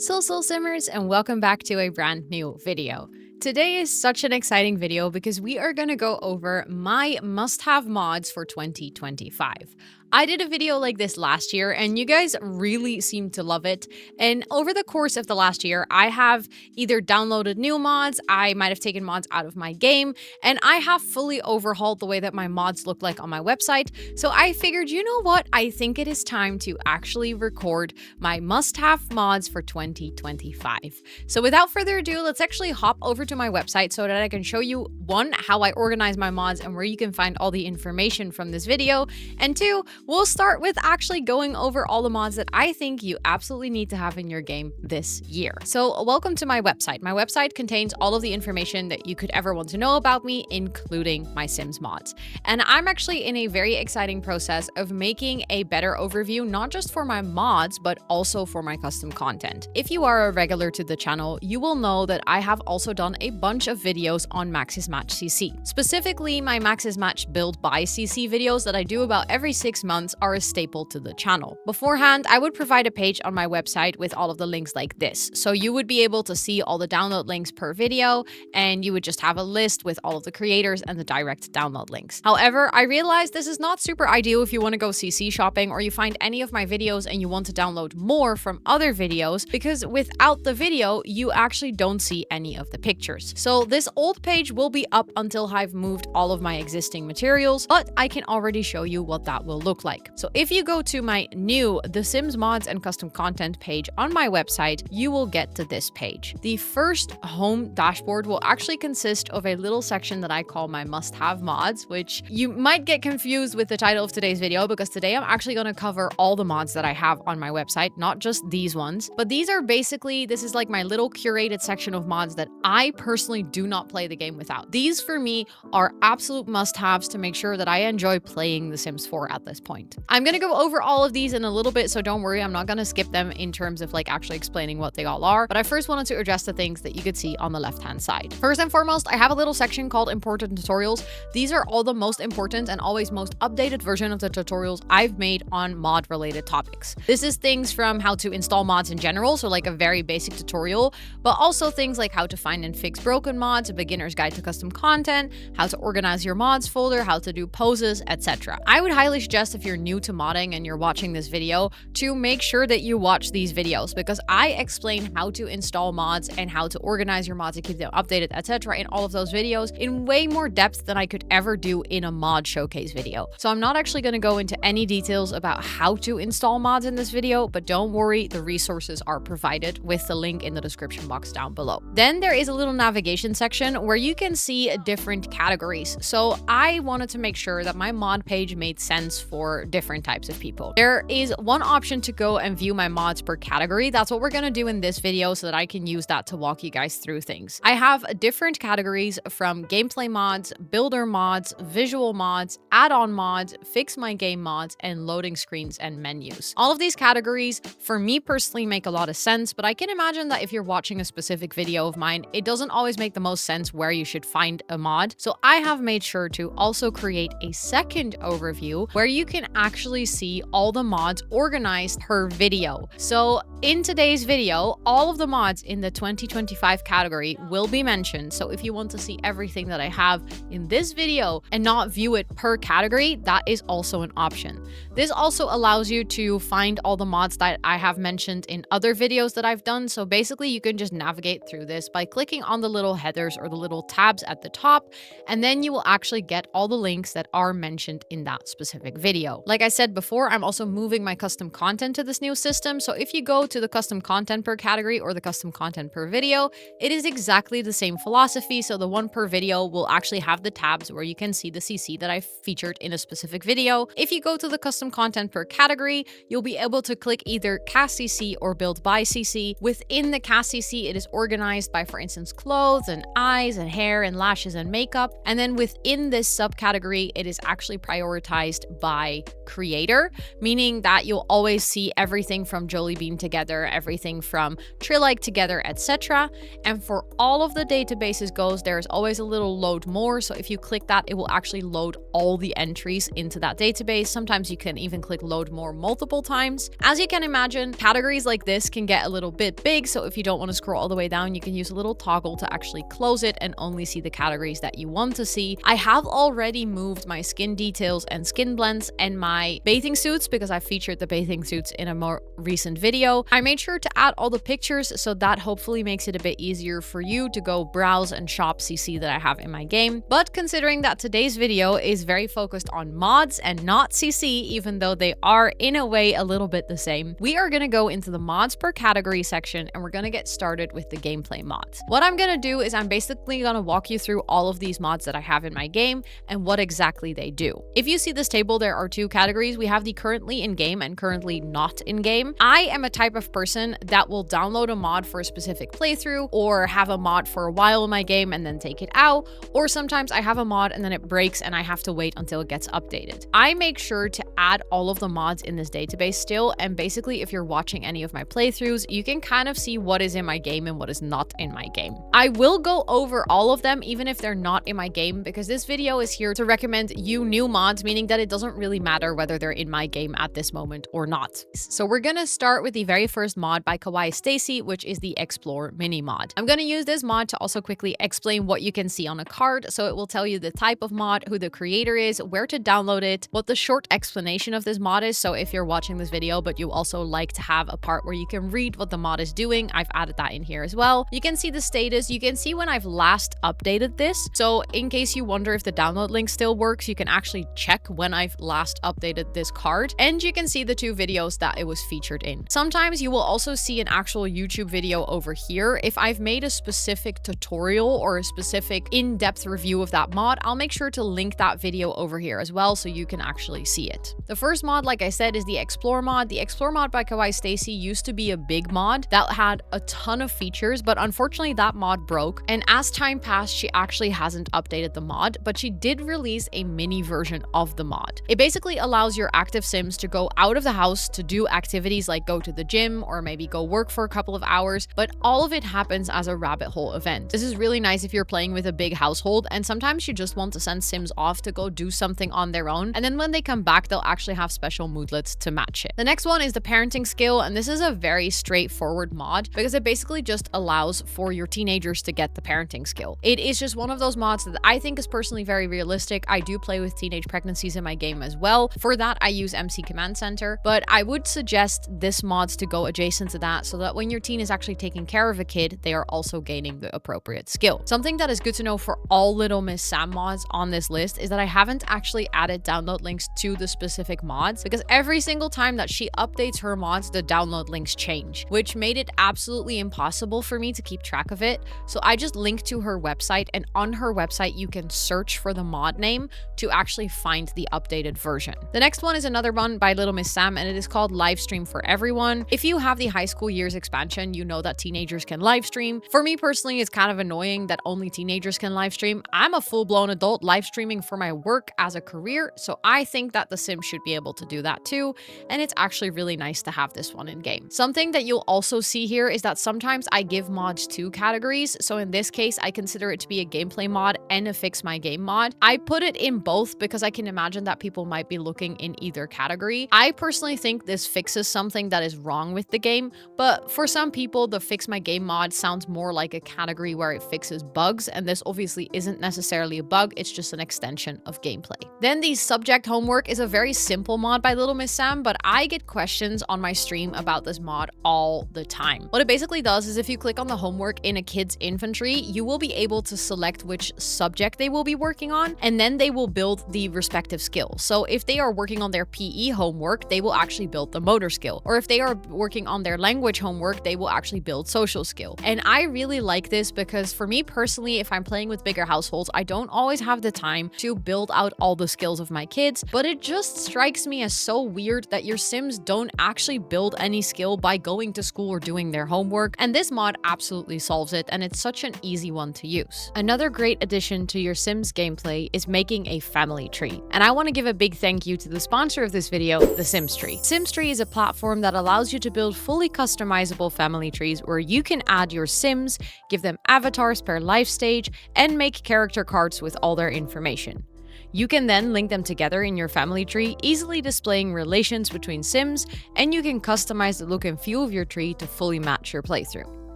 Soul Simmers, and welcome back to a brand new video. Today is such an exciting video because we are going to go over my must-have mods for 2025. I did a video like this last year and you guys really seem to love it. And over the course of the last year, I have either downloaded new mods, I might have taken mods out of my game, and I have fully overhauled the way that my mods look like on my website. So I figured, you know what? I think it is time to actually record my must-have mods for 2025. So without further ado, let's actually hop over to my website so that I can show you, one, how I organize my mods and where you can find all the information from this video, and two, we'll start with actually going over all the mods that I think you absolutely need to have in your game this year. So welcome to my website. My website contains all of the information that you could ever want to know about me, including my Sims mods. And I'm actually in a very exciting process of making a better overview, not just for my mods, but also for my custom content. If you are a regular to the channel, you will know that I have also done a bunch of videos on Max's Match CC. Specifically, my Max's Match build by CC videos that I do about every 6 months are a staple to the channel. Beforehand, I would provide a page on my website with all of the links like this. So you would be able to see all the download links per video, and you would just have a list with all of the creators and the direct download links. However, I realized this is not super ideal if you want to go CC shopping or you find any of my videos and you want to download more from other videos, because without the video, you actually don't see any of the pictures. So this old page will be up until I've moved all of my existing materials, but I can already show you what that will look like. So if you go to my new The Sims Mods and Custom Content page on my website, you will get to this page. The first home dashboard will actually consist of a little section that I call my must-have mods, which you might get confused with the title of today's video because today I'm actually going to cover all the mods that I have on my website, not just these ones. But these are basically, this is like my little curated section of mods that I personally do not play the game without. These for me are absolute must-haves to make sure that I enjoy playing The Sims 4 at this point. I'm going to go over all of these in a little bit, so don't worry, I'm not going to skip them in terms of like actually explaining what they all are, but I first wanted to address the things that you could see on the left-hand side. First and foremost, I have a little section called important tutorials. These are all the most important and always most updated version of the tutorials I've made on mod-related topics. This is things from how to install mods in general, so like a very basic tutorial, but also things like how to find and fix broken mods, a beginner's guide to custom content, how to organize your mods folder, how to do poses, etc. I would highly suggest, if you're new to modding and you're watching this video, to make sure that you watch these videos, because I explain how to install mods and how to organize your mods and keep them updated, etc. in all of those videos in way more depth than I could ever do in a mod showcase video. So I'm not actually going to go into any details about how to install mods in this video, but don't worry, the resources are provided with the link in the description box down below. Then there is a little navigation section where you can see different categories. So I wanted to make sure that my mod page made sense for different types of people. There is one option to go and view my mods per category. That's what we're going to do in this video so that I can use that to walk you guys through things. I have different categories from gameplay mods, builder mods, visual mods, add-on mods, fix my game mods, and loading screens and menus. All of these categories for me personally make a lot of sense, but I can imagine that if you're watching a specific video of mine, it doesn't always make the most sense where you should find a mod. So I have made sure to also create a second overview where you can actually see all the mods organized per video. So in today's video, all of the mods in the 2025 category will be mentioned. So if you want to see everything that I have in this video and not view it per category, that is also an option. This also allows you to find all the mods that I have mentioned in other videos that I've done. So basically you can just navigate through this by clicking on the little headers or the little tabs at the top, and then you will actually get all the links that are mentioned in that specific video. Like I said before, I'm also moving my custom content to this new system. So if you go to the custom content per category or the custom content per video, it is exactly the same philosophy. So the one per video will actually have the tabs where you can see the CC that I featured in a specific video. If you go to the custom content per category, you'll be able to click either cast CC or build by CC. Within the cast CC, it is organized by, for instance, clothes and eyes and hair and lashes and makeup. And then within this subcategory, it is actually prioritized by by creator, meaning that you'll always see everything from Jollybean together, everything from Trilike together, etc. And for all of the databases goes, there's always a little load more. So if you click that, it will actually load all the entries into that database. Sometimes you can even click load more multiple times. As you can imagine, categories like this can get a little bit big. So if you don't want to scroll all the way down, you can use a little toggle to actually close it and only see the categories that you want to see. I have already moved my skin details and skin blends and my bathing suits because I featured the bathing suits in a more recent video. I made sure to add all the pictures, so that hopefully makes it a bit easier for you to go browse and shop CC that I have in my game. But considering that today's video is very focused on mods and not CC, even though they are in a way a little bit the same, we are going to go into the mods per category section and we're going to get started with the gameplay mods. What I'm going to do is I'm basically going to walk you through all of these mods that I have in my game and what exactly they do. If you see this table, there are two categories. We have the currently in game and currently not in game. I am a type of person that will download a mod for a specific playthrough or have a mod for a while in my game and then take it out, or sometimes I have a mod and then it breaks and I have to wait until it gets updated. I make sure to add all of the mods in this database still, and basically if you're watching any of my playthroughs, you can kind of see what is in my game and what is not in my game. I will go over all of them even if they're not in my game, because this video is here to recommend you new mods, meaning that it doesn't really matter whether they're in my game at this moment or not. So we're gonna start with the very first mod by Kawaii Stacy, which is the Explore mini mod. I'm gonna use this mod to also quickly explain what you can see on a card, so it will tell you the type of mod, who the creator is, where to download it, what the short explanation of this mod is. So if you're watching this video but you also like to have a part where you can read what the mod is doing, I've added that in here as well. You can see the status, you can see when I've last updated this. So in case you wonder if the download link still works, you can actually check when I've last updated this card, and you can see the two videos that it was featured in. Sometimes you will also see an actual YouTube video over here. If I've made a specific tutorial or a specific in-depth review of that mod, I'll make sure to link that video over here as well so you can actually see it. The first mod, like I said, is the Explore mod. The Explore mod by Kawaii Stacy used to be a big mod that had a ton of features, but unfortunately that mod broke, and as time passed, she actually hasn't updated the mod, but she did release a mini version of the mod. It basically allows your active Sims to go out of the house to do activities like go to the gym or maybe go work for a couple of hours, but all of it happens as a rabbit hole event. This is really nice if you're playing with a big household and sometimes you just want to send Sims off to go do something on their own, and then when they come back, they'll actually have special moodlets to match it. The next one is the parenting skill, and this is a very straightforward mod because it basically just allows for your teenagers to get the parenting skill. It is just one of those mods that I think is personally very realistic. I do play with teenage pregnancies in my game as well. For that, I use MC Command Center, but I would suggest this mods to go adjacent to that so that when your teen is actually taking care of a kid, they are also gaining the appropriate skill. Something that is good to know for all Little Miss Sam mods on this list is that I haven't actually added download links to the specific mods because every single time that she updates her mods, the download links change, which made it absolutely impossible for me to keep track of it. So I just linked to her website, and on her website, you can search for the mod name to actually find the updated version. The next one is another one by Little Miss Sam, and it is called Livestream for Everyone. If you have the high school years expansion, you know that teenagers can live stream. For me personally, it's kind of annoying that only teenagers can live stream. I'm a full-blown adult live streaming for my work as a career, so I think that the Sims should be able to do that too, and it's actually really nice to have this one in game. Something that you'll also see here is that sometimes I give mods two categories, so in this case, I consider it to be a gameplay mod and a fix my game mod. I put it in both because I can imagine that people might be looking in either category. I personally think this fixes something that is wrong with the game, but for some people, the fix my game mod sounds more like a category where it fixes bugs, and this obviously isn't necessarily a bug, it's just an extension of gameplay. Then the subject homework is a very simple mod by Little Miss Sam, but I get questions on my stream about this mod all the time. What it basically does is if you click on the homework in a kid's inventory, you will be able to select which subject they will be working on, and then they will build the respective skill. So if they are working on their PE homework, they will actually build the motor skill. Or if they are working on their language homework, they will actually build social skill. And I really like this because for me personally, if I'm playing with bigger households, I don't always have the time to build out all the skills of my kids, but it just strikes me as so weird that your Sims don't actually build any skill by going to school or doing their homework, and this mod absolutely solves it, and it's such an easy one to use. Another great addition to your Sims gameplay is making a family tree, and I want to give a big thank you to the sponsor of this video, the Sims Tree. Sims Tree is a platform that allows you to build fully customizable family trees where you can add your Sims, give them avatars per life stage, and make character cards with all their information. You can then link them together in your family tree, easily displaying relations between Sims, and you can customize the look and feel of your tree to fully match your playthrough.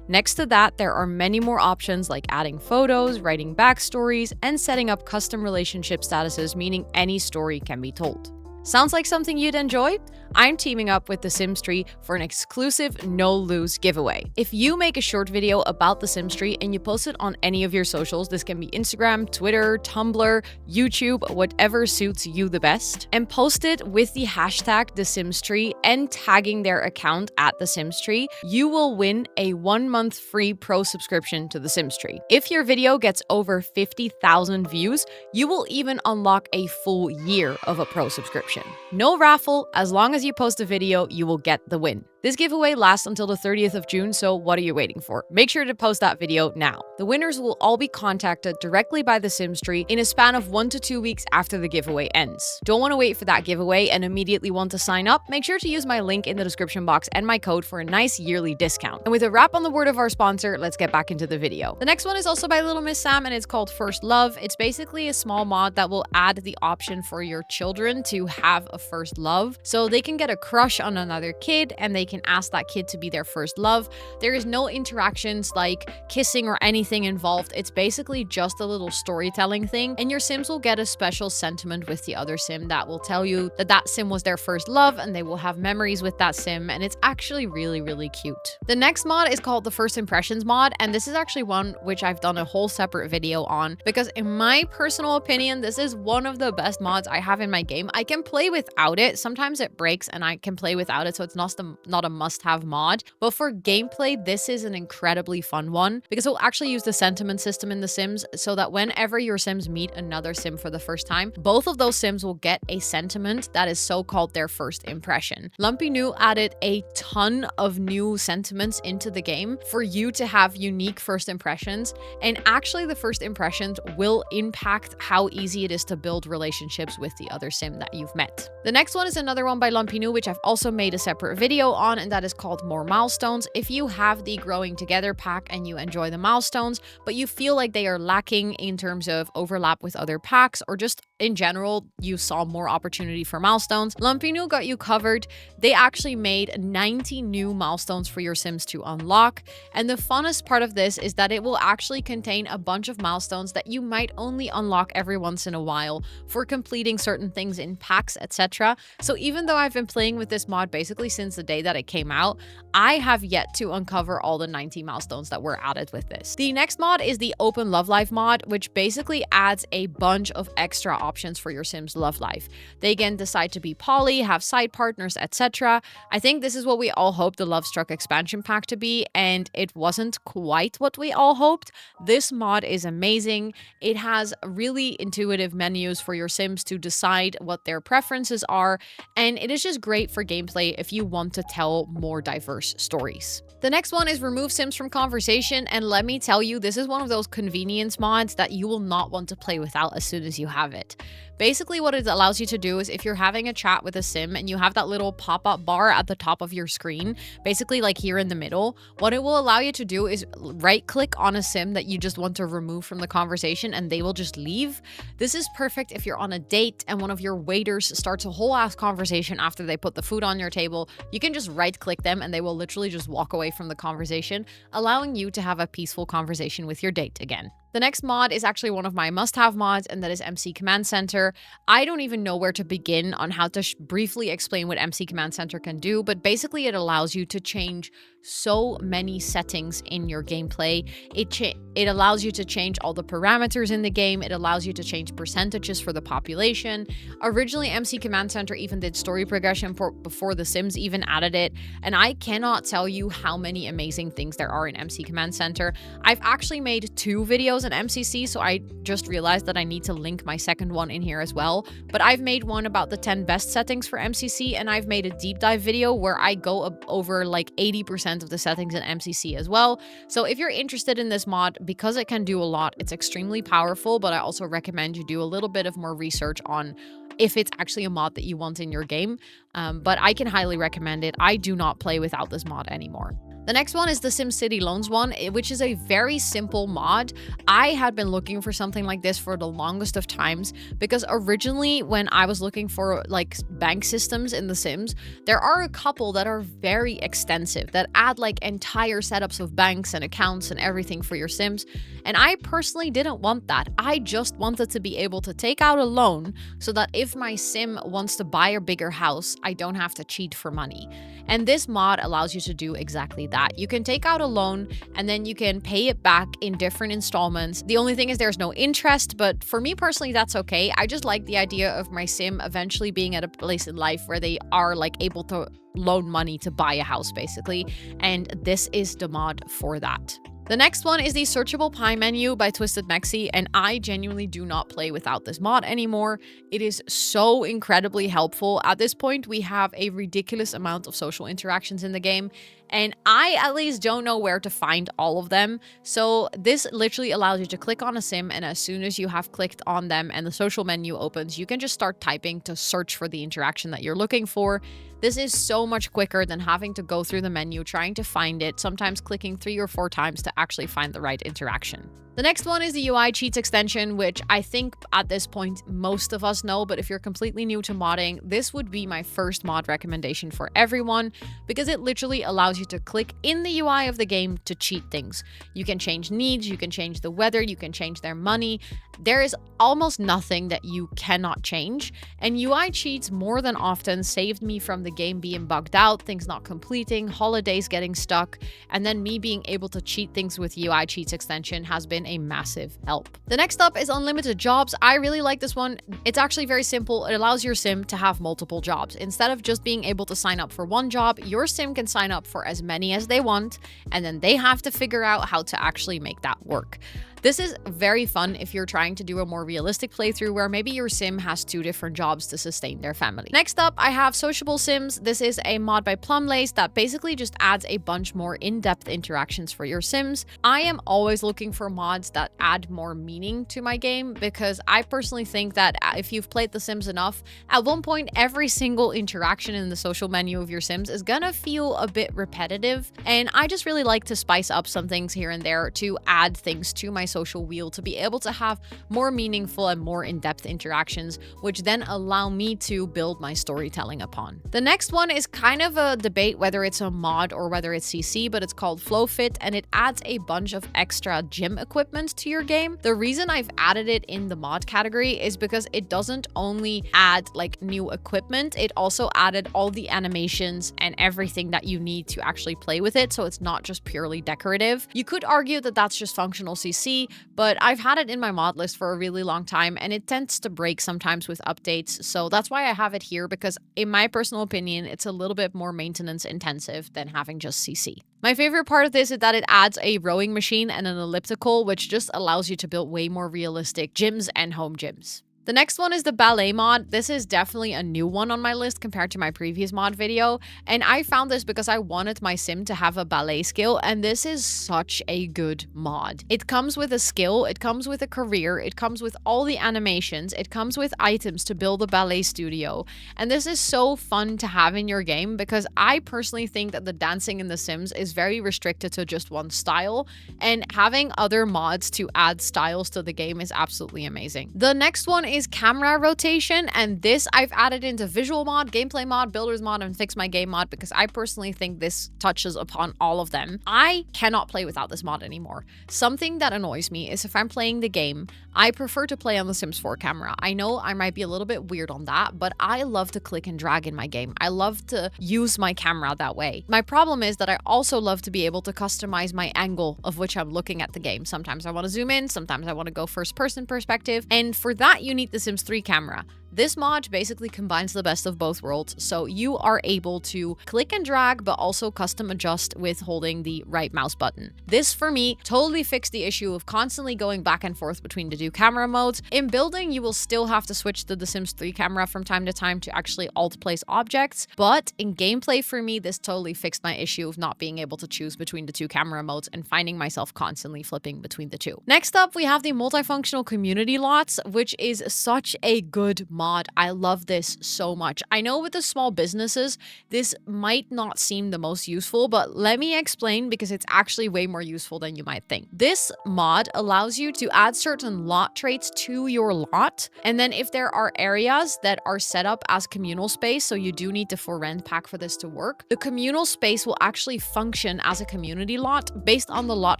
Next to that, there are many more options like adding photos, writing backstories, and setting up custom relationship statuses, meaning any story can be told. Sounds like something you'd enjoy? I'm teaming up with the Sims Tree for an exclusive no-lose giveaway. If you make a short video about the Sims Tree and you post it on any of your socials, this can be Instagram, Twitter, Tumblr, YouTube, whatever suits you the best, and post it with the hashtag #TheSimsTree and tagging their account at the Sims Tree, you will win a 1-month free pro subscription to the Sims Tree. If your video gets over 50,000 views, you will even unlock a full year of a pro subscription. No raffle, as long as you post a video, you will get the win. This giveaway lasts until the 30th of June, so what are you waiting for? Make sure to post that video now. The winners will all be contacted directly by the Sims Tree in a span of 1 to 2 weeks after the giveaway ends. Don't want to wait for that giveaway and immediately want to sign up? Make sure to use my link in the description box and my code for a nice yearly discount. And with a wrap on the word of our sponsor, let's get back into the video. The next one is also by Little Miss Sam and it's called First Love. It's basically a small mod that will add the option for your children to have a first love, so they can get a crush on another kid and they can ask that kid to be their first love. There is no interactions like kissing or anything involved. It's basically just a little storytelling thing, and your Sims will get a special sentiment with the other Sim that will tell you that that Sim was their first love and they will have memories with that Sim, and it's actually really, really cute. The next mod is called the First Impressions mod, and this is actually one which I've done a whole separate video on because in my personal opinion, this is one of the best mods I have in my game. I can play without it. Sometimes it breaks and I can play without it, so it's not a must-have mod. But for gameplay, this is an incredibly fun one because it will actually use the sentiment system in The Sims so that whenever your Sims meet another Sim for the first time, both of those Sims will get a sentiment that is so-called their first impression. Lumpy New added a ton of new sentiments into the game for you to have unique first impressions, and actually the first impressions will impact how easy it is to build relationships with the other Sim that you've met. The next one is another one by Lumpy New, which I've also made a separate video on, and that is called More Milestones. If you have the Growing Together pack and you enjoy the milestones, but you feel like they are lacking in terms of overlap with other packs, or just in general, you saw more opportunity for milestones, Lumpy New got you covered. They actually made 90 new milestones for your Sims to unlock, and the funnest part of this is that it will actually contain a bunch of milestones that you might only unlock every once in a while for completing certain things in packs, etc. So even though I've been playing with this mod basically since the day that it came out, I have yet to uncover all the 90 milestones that were added with this. The next mod is the Open Love Life mod, which basically adds a bunch of extra options for your Sims' love life. They can decide to be poly, have side partners, etc. I think this is what we all hoped the Love Struck expansion pack to be, and it wasn't quite what we all hoped. This mod is amazing. It has really intuitive menus for your Sims to decide what their preferences are, and it is just great for gameplay if you want to tell more diverse stories. The next one is Remove Sims from Conversation, and let me tell you, this is one of those convenience mods that you will not want to play without as soon as you have it. Basically, what it allows you to do is if you're having a chat with a Sim and you have that little pop-up bar at the top of your screen, basically like here in the middle, what it will allow you to do is right-click on a Sim that you just want to remove from the conversation and they will just leave. This is perfect if you're on a date and one of your waiters starts a whole ass conversation after they put the food on your table. You can just right-click them and they will literally just walk away from the conversation, allowing you to have a peaceful conversation with your date again. The next mod is actually one of my must-have mods, and that is MC Command Center. I don't even know where to begin on how to briefly explain what MC Command Center can do, but basically it allows you to change so many settings in your gameplay. It allows you to change all the parameters in the game. It allows you to change percentages for the population. Originally, MC Command Center even did story progression before The Sims even added it, and I cannot tell you how many amazing things there are in MC Command Center. I've actually made 2 videos on MCC, so I just realized that I need to link my second one in here as well. But I've made one about the 10 best settings for MCC, and I've made a deep dive video where I go over like 80% 100% of the settings in MCC as well. So if you're interested in this mod, because it can do a lot, it's extremely powerful, but I also recommend you do a little bit of more research on if it's actually a mod that you want in your game. But I can highly recommend it. I do not play without this mod anymore. The next one is the SimCity Loans one, which is a very simple mod. I had been looking for something like this for the longest of times because originally when I was looking for like bank systems in The Sims, there are a couple that are very extensive that add like entire setups of banks and accounts and everything for your Sims. And I personally didn't want that. I just wanted to be able to take out a loan so that if my Sim wants to buy a bigger house, I don't have to cheat for money. And this mod allows you to do exactly that. You can take out a loan and then you can pay it back in different installments. The only thing is there's no interest, but for me personally, that's okay. I just like the idea of my Sim eventually being at a place in life where they are like able to loan money to buy a house basically. And this is the mod for that. The next one is the searchable pie menu by Rosannatxt, and I genuinely do not play without this mod anymore. It is so incredibly helpful. At this point, we have a ridiculous amount of social interactions in the game, and I at least don't know where to find all of them. So this literally allows you to click on a Sim, and as soon as you have clicked on them and the social menu opens, you can just start typing to search for the interaction that you're looking for. This is so much quicker than having to go through the menu, trying to find it, sometimes clicking 3 or 4 times to actually find the right interaction. The next one is the UI Cheats extension, which I think at this point most of us know, but if you're completely new to modding, this would be my first mod recommendation for everyone because it literally allows you to click in the UI of the game to cheat things. You can change needs, you can change the weather, you can change their money. There is almost nothing that you cannot change, and UI cheats more than often saved me from the game being bugged out, things not completing, holidays getting stuck, and then me being able to cheat things with UI cheats extension has been a massive help. The next up is unlimited jobs. I really like this one. It's actually very simple. It allows your Sim to have multiple jobs. Instead of just being able to sign up for one job, your Sim can sign up for as many as they want, and then they have to figure out how to actually make that work. This is very fun if you're trying to do a more realistic playthrough where maybe your Sim has 2 different jobs to sustain their family. Next up, I have Sociable Sims. This is a mod by Plumlace that basically just adds a bunch more in-depth interactions for your Sims. I am always looking for mods that add more meaning to my game because I personally think that if you've played The Sims enough, at one point every single interaction in the social menu of your Sims is gonna feel a bit repetitive, and I just really like to spice up some things here and there to add things to my social wheel to be able to have more meaningful and more in-depth interactions, which then allow me to build my storytelling upon. The next one is kind of a debate whether it's a mod or whether it's CC, but it's called FlowFit, and it adds a bunch of extra gym equipment to your game. The reason I've added it in the mod category is because it doesn't only add like new equipment, it also added all the animations and everything that you need to actually play with it, so it's not just purely decorative. You could argue that that's just functional CC, but I've had it in my mod list for a really long time and it tends to break sometimes with updates, so that's why I have it here, because in my personal opinion it's a little bit more maintenance intensive than having just CC. My favorite part of this is that it adds a rowing machine and an elliptical, which just allows you to build way more realistic gyms and home gyms. The next one is the ballet mod. This is definitely a new one on my list compared to my previous mod video, and I found this because I wanted my Sim to have a ballet skill, and this is such a good mod. It comes with a skill, it comes with a career, it comes with all the animations, it comes with items to build a ballet studio, and this is so fun to have in your game because I personally think that the dancing in The Sims is very restricted to just one style, and having other mods to add styles to the game is absolutely amazing. The next one is camera rotation, and this I've added into visual mod, gameplay mod, builders mod, and fix my game mod because I personally think this touches upon all of them. I cannot play without this mod anymore. Something that annoys me is if I'm playing the game, I prefer to play on the Sims 4 camera. I know I might be a little bit weird on that, but I love to click and drag in my game. I love to use my camera that way. My problem is that I also love to be able to customize my angle of which I'm looking at the game. Sometimes I want to zoom in, sometimes I want to go first person perspective, and for that you need the Sims 3 camera. This mod basically combines the best of both worlds, so you are able to click and drag but also custom adjust with holding the right mouse button. This for me totally fixed the issue of constantly going back and forth between the two camera modes. In building, you will still have to switch to the Sims 3 camera from time to time to actually alt place objects, but in gameplay for me, this totally fixed my issue of not being able to choose between the two camera modes and finding myself constantly flipping between the two. Next up, we have the multifunctional community lots, which is such a good mod. I love this so much. I know with the small businesses, this might not seem the most useful, but let me explain because it's actually way more useful than you might think. This mod allows you to add certain lot traits to your lot, and then if there are areas that are set up as communal space, so you do need the for rent pack for this to work, the communal space will actually function as a community lot based on the lot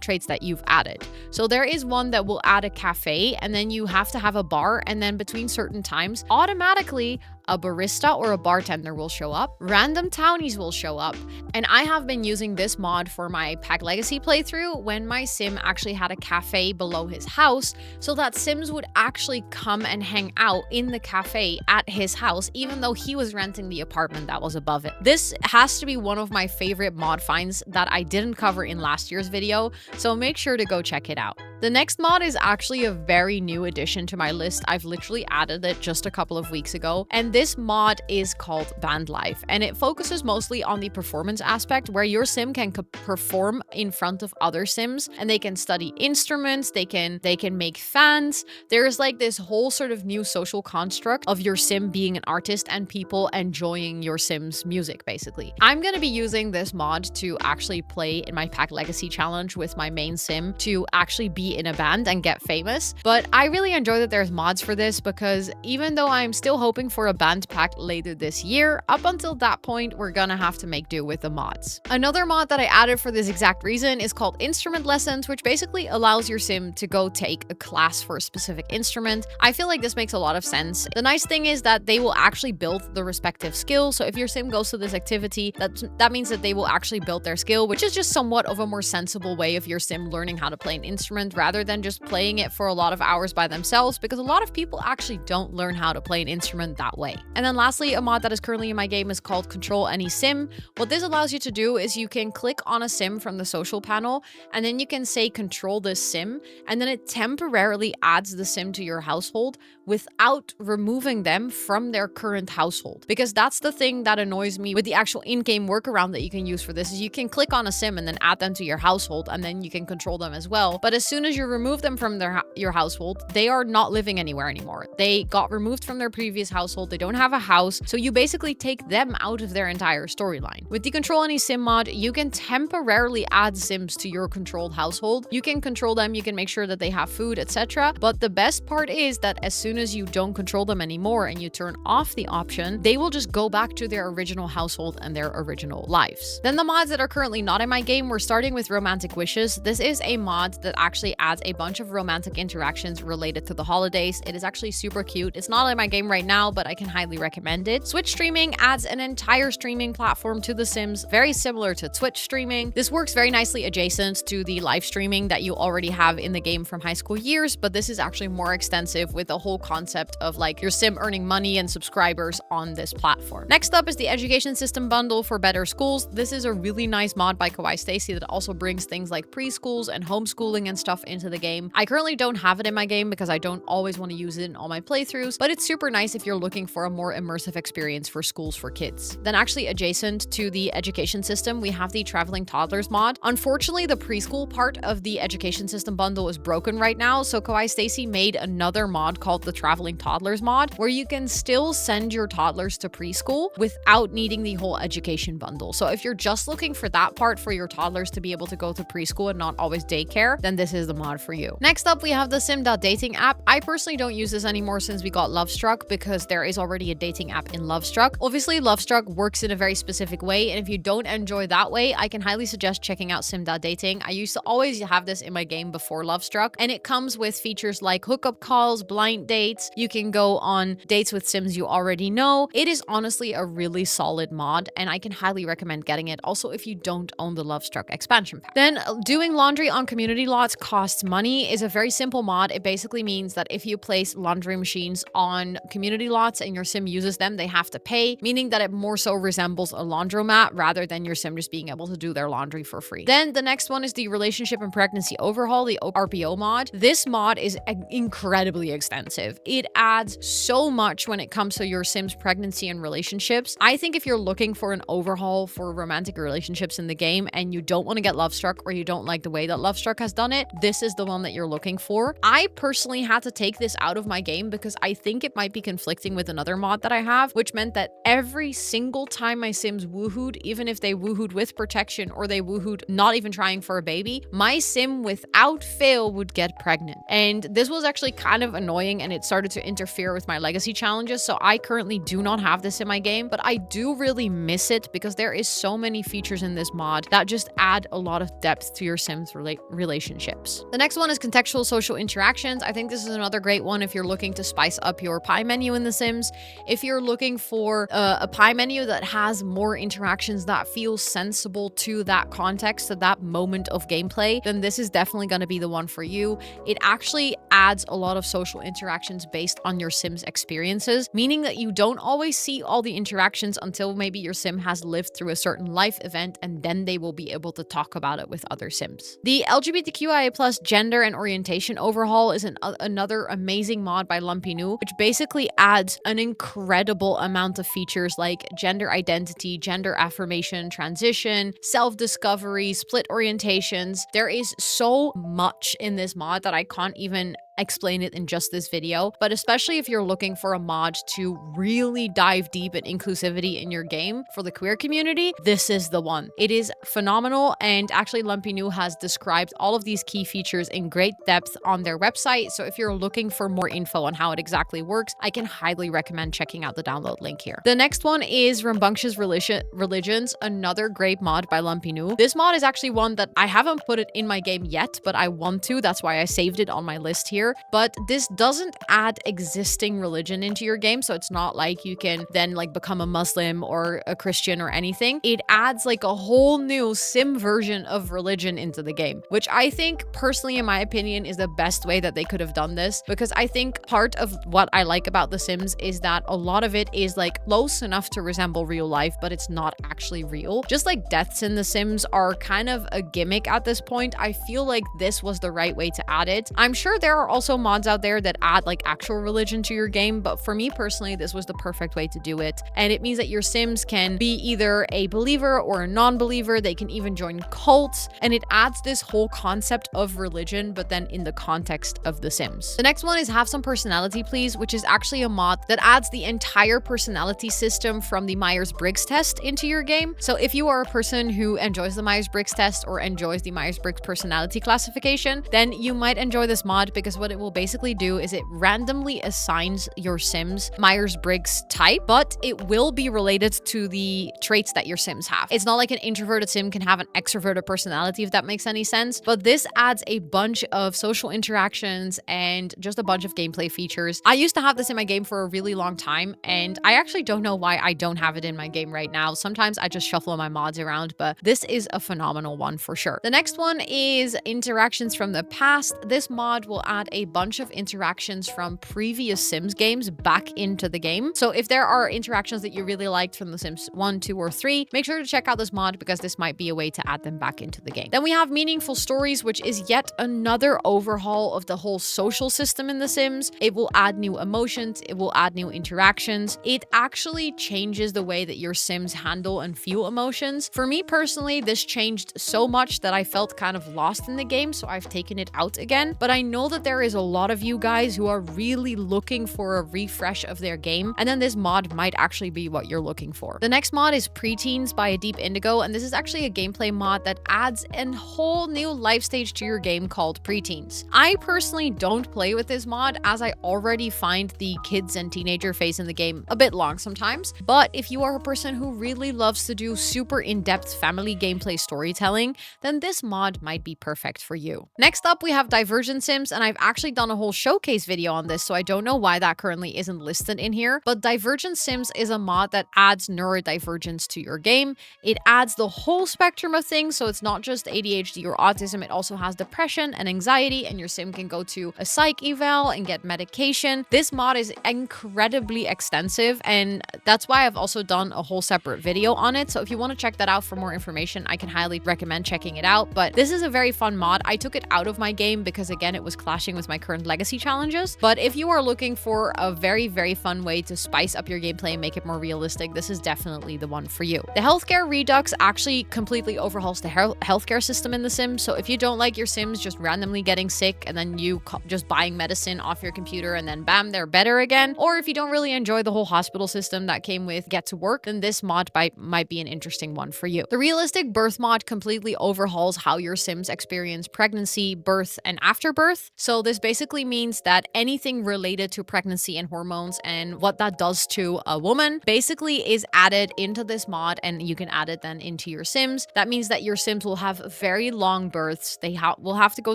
traits that you've added. So there is one that will add a cafe, and then you have to have a bar, and then between certain times, automatically a barista or a bartender will show up, random townies will show up, and I have been using this mod for my Pack Legacy playthrough when my sim actually had a cafe below his house, so that Sims would actually come and hang out in the cafe at his house even though he was renting the apartment that was above it. This has to be one of my favorite mod finds that I didn't cover in last year's video, so make sure to go check it out. The next mod is actually a very new addition to my list. I've literally added it just a couple of weeks ago, and this mod is called Band Life, and it focuses mostly on the performance aspect where your sim can perform in front of other sims, and they can study instruments, they can make fans. There's like this whole sort of new social construct of your sim being an artist and people enjoying your sim's music basically. I'm going to be using this mod to actually play in my Pack Legacy challenge with my main sim to actually be in a band and get famous. But I really enjoy that there's mods for this because even though I'm still hoping for a band pack later this year, up until that point, we're gonna have to make do with the mods. Another mod that I added for this exact reason is called Instrument Lessons, which basically allows your sim to go take a class for a specific instrument. I feel like this makes a lot of sense. The nice thing is that they will actually build the respective skill. So if your sim goes to this activity, that means that they will actually build their skill, which is just somewhat of a more sensible way of your sim learning how to play an instrument rather than just playing it for a lot of hours by themselves, because a lot of people actually don't learn how to play an instrument that way. And then lastly, a mod that is currently in my game is called Control Any Sim. What this allows you to do is you can click on a sim from the social panel, and then you can say control this sim, and then it temporarily adds the sim to your household without removing them from their current household. Because that's the thing that annoys me with the actual in-game workaround that you can use for this, is you can click on a sim and then add them to your household, and then you can control them as well. But as soon as you remove them from your household, they are not living anywhere anymore. They got removed from their previous household, they don't have a house, so you basically take them out of their entire storyline. With the Control Any Sim mod, you can temporarily add sims to your controlled household. You can control them, you can make sure that they have food, etc. But the best part is that as soon as you don't control them anymore and you turn off the option, they will just go back to their original household and their original lives. Then the mods that are currently not in my game, we're starting with Romantic Wishes. This is a mod that actually adds a bunch of romantic interactions related to the holidays. It is actually super cute. It's not in my game right now, but I can highly recommend it. Switch streaming adds an entire streaming platform to The Sims, very similar to Twitch streaming. This works very nicely adjacent to the live streaming that you already have in the game from high school years, but this is actually more extensive with the whole concept of like your sim earning money and subscribers on this platform. Next up is the Education System Bundle for better schools. This is a really nice mod by Kawaii Stacy that also brings things like preschools and homeschooling and stuff into the game. I currently don't have it in my game because I don't always want to use it in all my playthroughs, but it's super nice if you're looking for a more immersive experience for schools for kids. Then actually adjacent to the education system, we have the Traveling Toddlers mod. Unfortunately, the preschool part of the Education System Bundle is broken right now, so Kawaii Stacy made another mod called the Traveling Toddlers mod, where you can still send your toddlers to preschool without needing the whole education bundle. So if you're just looking for that part for your toddlers to be able to go to preschool and not always daycare, then this is the mod for you. Next up, we have the Sim.Dating app. I personally don't use this anymore since we got Love Struck because there is already already a dating app in ELSWHERE. Obviously, ELSWHERE works in a very specific way, and if you don't enjoy that way, I can highly suggest checking out Sim.dating. I used to always have this in my game before ELSWHERE, and it comes with features like hookup calls, blind dates. You can go on dates with Sims you already know. It is honestly a really solid mod, and I can highly recommend getting it. Also, if you don't own the ELSWHERE expansion pack. Then doing laundry on community lots costs money is a very simple mod. It basically means that if you place laundry machines on community lots and your sim uses them, they have to pay, meaning that it more so resembles a laundromat rather than your sim just being able to do their laundry for free. Then the next one is the relationship and pregnancy overhaul, the RPO mod. This mod is incredibly extensive. It adds so much when it comes to your sim's pregnancy and relationships. I think if you're looking for an overhaul for romantic relationships in the game and you don't want to get ELSWHERE or you don't like the way that ELSWHERE has done it, this is the one that you're looking for. I personally had to take this out of my game because I think it might be conflicting with another mod that I have, which meant that every single time my sims woohooed, even if they woohooed with protection or they woohooed not even trying for a baby, my sim without fail would get pregnant. And this was actually kind of annoying, and it started to interfere with my legacy challenges. So I currently do not have this in my game, but I do really miss it because there is so many features in this mod that just add a lot of depth to your sims relationships. The next one is contextual social interactions. I think this is another great one if you're looking to spice up your pie menu in The Sims. If you're looking for a pie menu that has more interactions that feel sensible to that context, to that moment of gameplay, then this is definitely going to be the one for you. It actually adds a lot of social interactions based on your sim's experiences, meaning that you don't always see all the interactions until maybe your sim has lived through a certain life event, and then they will be able to talk about it with other sims. The LGBTQIA+ gender and orientation overhaul is another amazing mod by Lumpinu, which basically adds an incredible amount of features like gender identity, gender affirmation, transition, self-discovery, split orientations. There is so much in this mod that I can't even explain it in just this video, but especially if you're looking for a mod to really dive deep in inclusivity in your game for the queer community, this is the one. It is phenomenal, and actually Lumpinu has described all of these key features in great depth on their website, so if you're looking for more info on how it exactly works, I can highly recommend checking out the download link here. The next one is Rambunctious Religions, another great mod by Lumpinu. This mod is actually one that I haven't put it in my game yet, but I want to. That's why I saved it on my list here. But this doesn't add existing religion into your game, so it's not like you can then like become a Muslim or a Christian or anything. It adds like a whole new sim version of religion into the game, which I think personally, in my opinion, is the best way that they could have done this, because I think part of what I like about The Sims is that a lot of it is like close enough to resemble real life, but it's not actually real. Just like deaths in The Sims are kind of a gimmick at this point, I feel like this was the right way to add it. I'm sure there are also mods out there that add like actual religion to your game, but for me personally, this was the perfect way to do it. And it means that your sims can be either a believer or a non-believer. They can even join cults, and it adds this whole concept of religion, but then in the context of The Sims. The next one is Have Some Personality Please, which is actually a mod that adds the entire personality system from the Myers-Briggs test into your game. So if you are a person who enjoys the Myers-Briggs test or enjoys the Myers-Briggs personality classification, then you might enjoy this mod, because what it will basically do is it randomly assigns your sims Myers-Briggs type, but it will be related to the traits that your sims have. It's not like an introverted sim can have an extroverted personality, if that makes any sense, but this adds a bunch of social interactions and just a bunch of gameplay features. I used to have this in my game for a really long time, and I actually don't know why I don't have it in my game right now. Sometimes I just shuffle my mods around, but this is a phenomenal one for sure. The next one is Interactions from the Past. This mod will add a bunch of interactions from previous Sims games back into the game. So if there are interactions that you really liked from The Sims 1, 2, or 3, make sure to check out this mod, because this might be a way to add them back into the game. Then we have Meaningful Stories, which is yet another overhaul of the whole social system in The Sims. It will add new emotions, it will add new interactions. It actually changes the way that your Sims handle and feel emotions. For me personally, this changed so much that I felt kind of lost in the game, so I've taken it out again. But I know that there there is a lot of you guys who are really looking for a refresh of their game, and then this mod might actually be what you're looking for. The next mod is Preteens by A Deep Indigo, and this is actually a gameplay mod that adds a whole new life stage to your game called Preteens. I personally don't play with this mod as I already find the kids and teenager phase in the game a bit long sometimes, but if you are a person who really loves to do super in-depth family gameplay storytelling, then this mod might be perfect for you. Next up, we have Divergent Sims, and I've actually done a whole showcase video on this, so I don't know why that currently isn't listed in here, but Divergent Sims is a mod that adds neurodivergence to your game. It adds the whole spectrum of things, so it's not just ADHD or autism, it also has depression and anxiety, and your sim can go to a psych eval and get medication. This mod is incredibly extensive, and that's why I've also done a whole separate video on it, so if you want to check that out for more information, I can highly recommend checking it out. But this is a very fun mod. I took it out of my game because again, it was clashing with my current legacy challenges, but if you are looking for a very fun way to spice up your gameplay and make it more realistic, this is definitely the one for you. The Healthcare Redux actually completely overhauls the healthcare system in The Sims, so if you don't like your Sims just randomly getting sick and then you just buying medicine off your computer and then bam, they're better again, or if you don't really enjoy the whole hospital system that came with Get to Work, then this mod might be an interesting one for you. The Realistic Birth mod completely overhauls how your Sims experience pregnancy, birth, and afterbirth. So this basically means that anything related to pregnancy and hormones and what that does to a woman basically is added into this mod, and you can add it then into your Sims. That means that your Sims will have very long births. They will have to go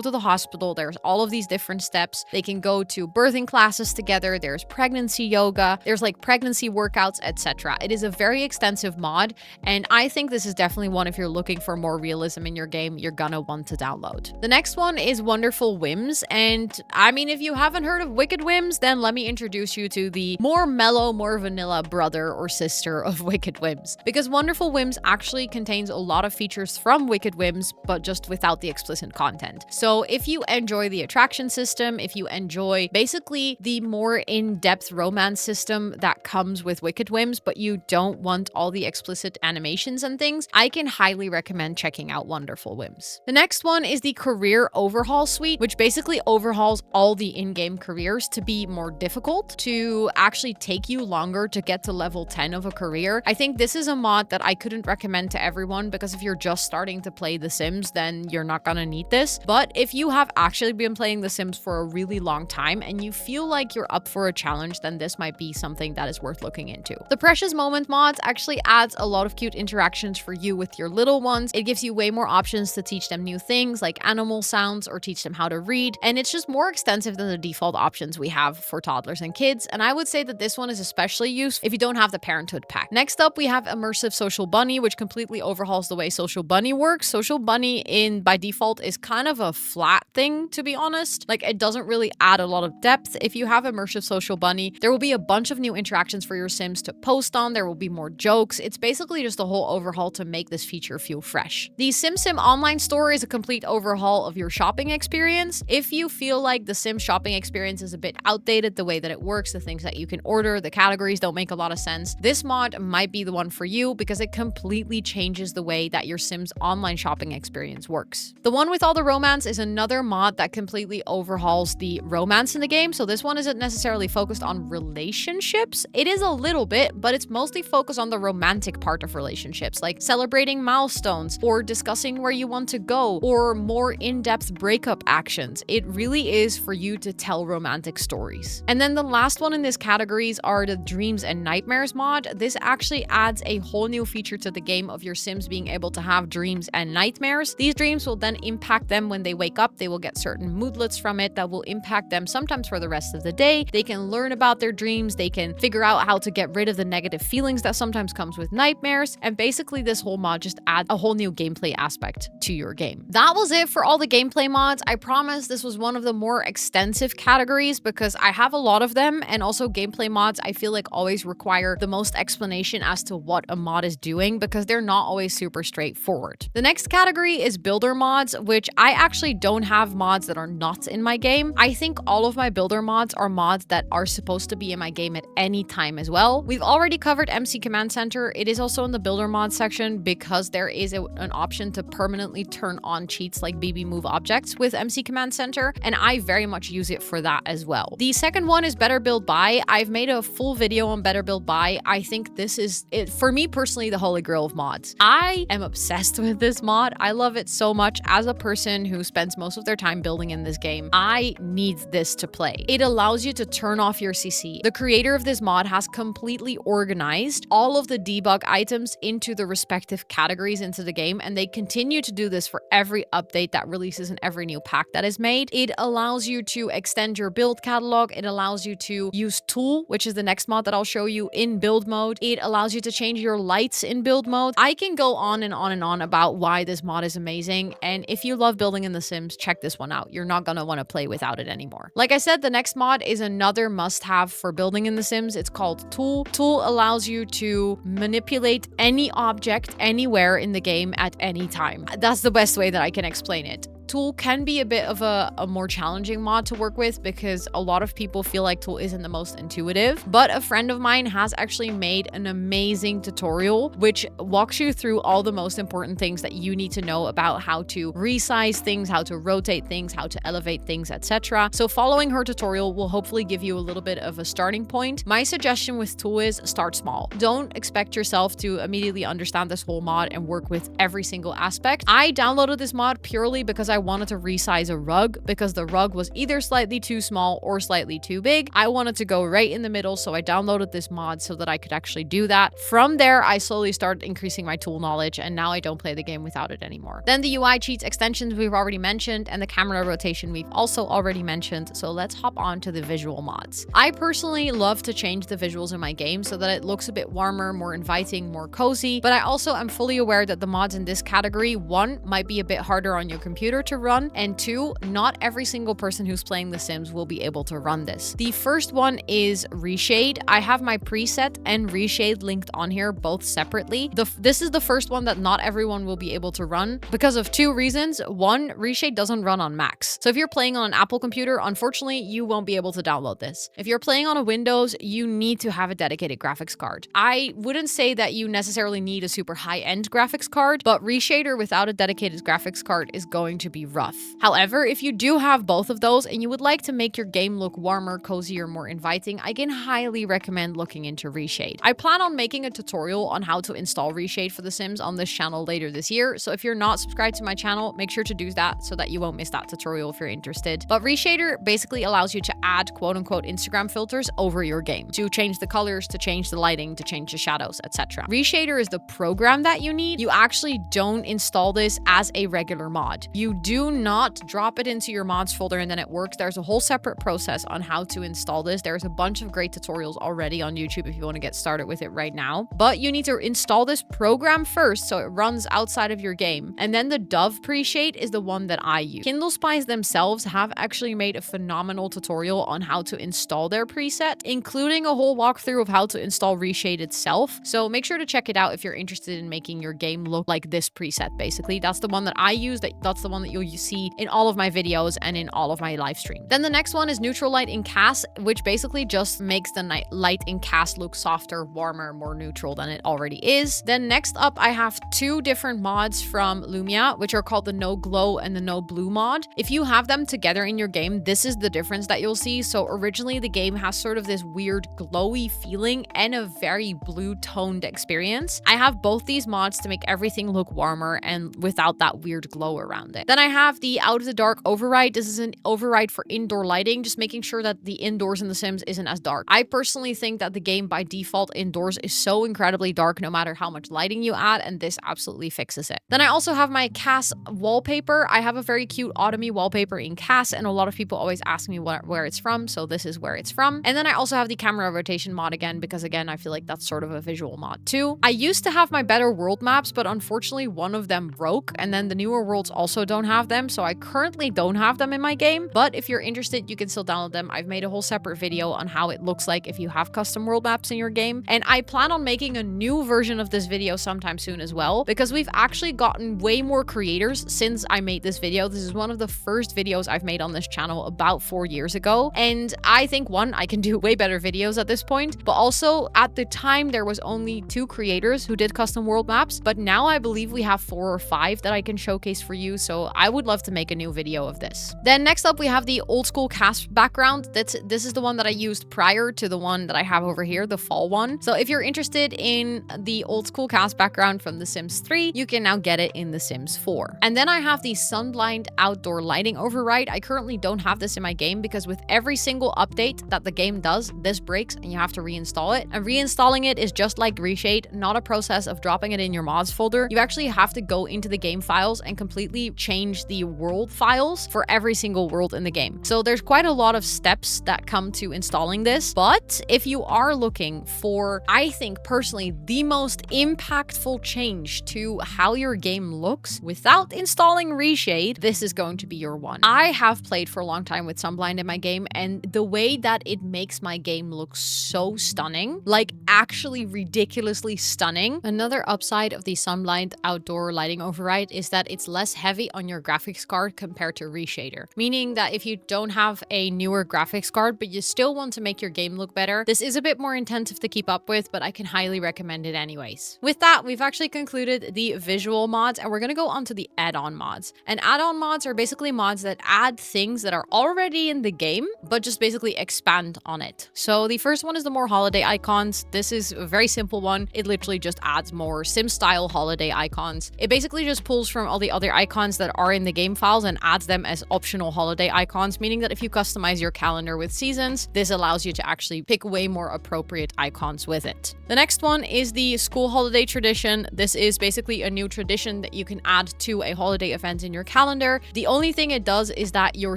to the hospital. There's all of these different steps. They can go to birthing classes together. There's pregnancy yoga. There's like pregnancy workouts, etc. It is a very extensive mod, and I think this is definitely one, if you're looking for more realism in your game, you're gonna want to download. The next one is Wonderful Whims, and I mean, if you haven't heard of Wicked Whims, then let me introduce you to the more mellow, more vanilla brother or sister of Wicked Whims, because Wonderful Whims actually contains a lot of features from Wicked Whims, but just without the explicit content. So if you enjoy the attraction system, if you enjoy basically the more in-depth romance system that comes with Wicked Whims, but you don't want all the explicit animations and things, I can highly recommend checking out Wonderful Whims. The next one is the Career Overhaul Suite, which basically overhauls all the in-game careers to be more difficult, to actually take you longer to get to level 10 of a career. I think this is a mod that I couldn't recommend to everyone, because if you're just starting to play The Sims, then you're not gonna need this. But if you have actually been playing The Sims for a really long time and you feel like you're up for a challenge, then this might be something that is worth looking into. The Precious Moment mods actually adds a lot of cute interactions for you with your little ones. It gives you way more options to teach them new things like animal sounds or teach them how to read, and it's just more extensive than the default options we have for toddlers and kids, and I would say that this one is especially useful if you don't have the Parenthood pack. Next up, we have Immersive Social Bunny, which completely overhauls the way Social Bunny works. Social Bunny by default is kind of a flat thing, to be honest. Like, it doesn't really add a lot of depth. If you have Immersive Social Bunny, there will be a bunch of new interactions for your Sims to post on. There will be more jokes. It's basically just a whole overhaul to make this feature feel fresh. The SimSim online store is a complete overhaul of your shopping experience. If you feel like the Sim shopping experience is a bit outdated, the way that it works, the things that you can order, the categories don't make a lot of sense, this mod might be the one for you, because it completely changes the way that your Sims online shopping experience works. The one with all the romance is another mod that completely overhauls the romance in the game. So this one isn't necessarily focused on relationships. It is a little bit, but it's mostly focused on the romantic part of relationships, like celebrating milestones or discussing where you want to go or more in-depth breakup actions. It really is for you to tell romantic stories. And then the last one in this categories are the Dreams and Nightmares mod. This actually adds a whole new feature to the game of your Sims being able to have dreams and nightmares. These dreams will then impact them when they wake up. They will get certain moodlets from it that will impact them sometimes for the rest of the day. They can learn about their dreams. They can figure out how to get rid of the negative feelings that sometimes comes with nightmares. And basically this whole mod just adds a whole new gameplay aspect to your game. That was it for all the gameplay mods. I promise this was one of the more extensive categories because I have a lot of them, and also gameplay mods I feel like always require the most explanation as to what a mod is doing because they're not always super straightforward. The next category is builder mods, which I actually don't have mods that are not in my game. I think all of my builder mods are mods that are supposed to be in my game at any time as well. We've already covered MC Command Center. It is also in the builder mod section because there is an option to permanently turn on cheats like BB move objects with MC Command Center. And and I very much use it for that as well. The second one is Better Build Buy. I've made a full video on Better Build Buy. I think this is it for me personally, the holy grail of mods. I am obsessed with this mod. I love it so much. As a person who spends most of their time building in this game, I need this to play. It allows you to turn off your CC. The creator of this mod has completely organized all of the debug items into the respective categories into the game, and they continue to do this for every update that releases and every new pack that is made. It allows you to extend your build catalog. It allows you to use Tool, which is the next mod that I'll show you, in build mode. It allows you to change your lights in build mode. I can go on and on and on about why this mod is amazing, and if you love building in The Sims, check this one out. You're not gonna want to play without it anymore. Like I said, the next mod is another must-have for building in The Sims. It's called Tool. Tool allows you to manipulate any object anywhere in the game at any time. That's the best way that I can explain it. Tool can be a bit of a more challenging mod to work with because a lot of people feel like Tool isn't the most intuitive, but a friend of mine has actually made an amazing tutorial which walks you through all the most important things that you need to know about how to resize things, how to rotate things, how to elevate things, etc. So following her tutorial will hopefully give you a little bit of a starting point. My suggestion with Tool is start small. Don't expect yourself to immediately understand this whole mod and work with every single aspect. I downloaded this mod purely because I wanted to resize a rug because the rug was either slightly too small or slightly too big. I wanted to go right in the middle, so I downloaded this mod so that I could actually do that. From there, I slowly started increasing my Tool knowledge, and now I don't play the game without it anymore. Then the UI cheats extensions we've already mentioned, and the camera rotation we've also already mentioned, so let's hop on to the visual mods. I personally love to change the visuals in my game so that it looks a bit warmer, more inviting, more cozy, but I also am fully aware that the mods in this category, one, might be a bit harder on your computer to run, and two, not every single person who's playing The Sims will be able to run this. The first one is Reshade. I have my preset and Reshade linked on here both separately. This is the first one that not everyone will be able to run because of two reasons. One, Reshade doesn't run on Macs. So if you're playing on an Apple computer, unfortunately, you won't be able to download this. If you're playing on a Windows, you need to have a dedicated graphics card. I wouldn't say that you necessarily need a super high-end graphics card, but Reshader without a dedicated graphics card is going to be rough. However, if you do have both of those and you would like to make your game look warmer, cozier, more inviting, I can highly recommend looking into Reshade. I plan on making a tutorial on how to install Reshade for The Sims on this channel later this year, so if you're not subscribed to my channel, make sure to do that so that you won't miss that tutorial if you're interested. But Reshader basically allows you to add quote-unquote Instagram filters over your game, to change the colors, to change the lighting, to change the shadows, etc. Reshader is the program that you need. You actually don't install this as a regular mod. You do not drop it into your mods folder and then it works. There's a whole separate process on how to install this. There's a bunch of great tutorials already on YouTube if you want to get started with it right now. But you need to install this program first so it runs outside of your game. And then the Dove pre-shade is the one that I use. Kindle Spies themselves have actually made a phenomenal tutorial on how to install their preset, including a whole walkthrough of how to install Reshade itself. So make sure to check it out if you're interested in making your game look like this preset, basically. That's the one that I use. That's the one that you'll see in all of my videos and in all of my live streams. Then the next one is Neutral Light in Cast, which basically just makes the light in Cast look softer, warmer, more neutral than it already is. Then next up, I have two different mods from Lumia, which are called the No Glow and the No Blue mod. If you have them together in your game, this is the difference that you'll see. So originally the game has sort of this weird glowy feeling and a very blue toned experience. I have both these mods to make everything look warmer and without that weird glow around it. Then I have the Out of the Dark override. This is an override for indoor lighting, just making sure that the indoors in The Sims isn't as dark. I personally think that the game by default indoors is so incredibly dark no matter how much lighting you add, and this absolutely fixes it. Then I also have my Cass wallpaper. I have a very cute autumny wallpaper in Cass, and a lot of people always ask me where it's from, so this is where it's from. And then I also have the camera rotation mod again, because again, I feel like that's sort of a visual mod too. I used to have my Better World maps, but unfortunately one of them broke, and then the newer worlds also don't have them, so I currently don't have them in my game. But if you're interested, you can still download them. I've made a whole separate video on how it looks like if you have custom world maps in your game, and I plan on making a new version of this video sometime soon as well, because we've actually gotten way more creators since I made this video. This is one of the first videos I've made on this channel about 4 years ago, and I think one, I can do way better videos at this point, but also at the time there was only 2 creators who did custom world maps, but now I believe we have 4 or 5 that I can showcase for you. So I would love to make a new video of this. Then next up, we have the old school cast background. This is the one that I used prior to the one that I have over here, the fall one. So if you're interested in the old school cast background from The Sims 3, you can now get it in The Sims 4. And then I have the Sunblind outdoor lighting override. I currently don't have this in my game because with every single update that the game does, this breaks and you have to reinstall it. And reinstalling it is just like Reshade, not a process of dropping it in your mods folder. You actually have to go into the game files and completely change the world files for every single world in the game. So there's quite a lot of steps that come to installing this. But if you are looking for, I think personally, the most impactful change to how your game looks without installing Reshade, this is going to be your one. I have played for a long time with Sunblind in my game, and the way that it makes my game look so stunning, like actually ridiculously stunning. Another upside of the Sunblind outdoor lighting override is that it's less heavy on your graphics card compared to Reshader, meaning that if you don't have a newer graphics card but you still want to make your game look better, this is a bit more intensive to keep up with, but I can highly recommend it anyways. With that, we've actually concluded the visual mods, and we're going to go on to the add-on mods. And add-on mods are basically mods that add things that are already in the game but just basically expand on it. So the first one is the more holiday icons. This is a very simple one. It literally just adds more Sim style holiday icons. It basically just pulls from all the other icons that are in the game files and adds them as optional holiday icons, meaning that if you customize your calendar with seasons, this allows you to actually pick way more appropriate icons with it. The next one is the school holiday tradition. This is basically a new tradition that you can add to a holiday event in your calendar. The only thing it does is that your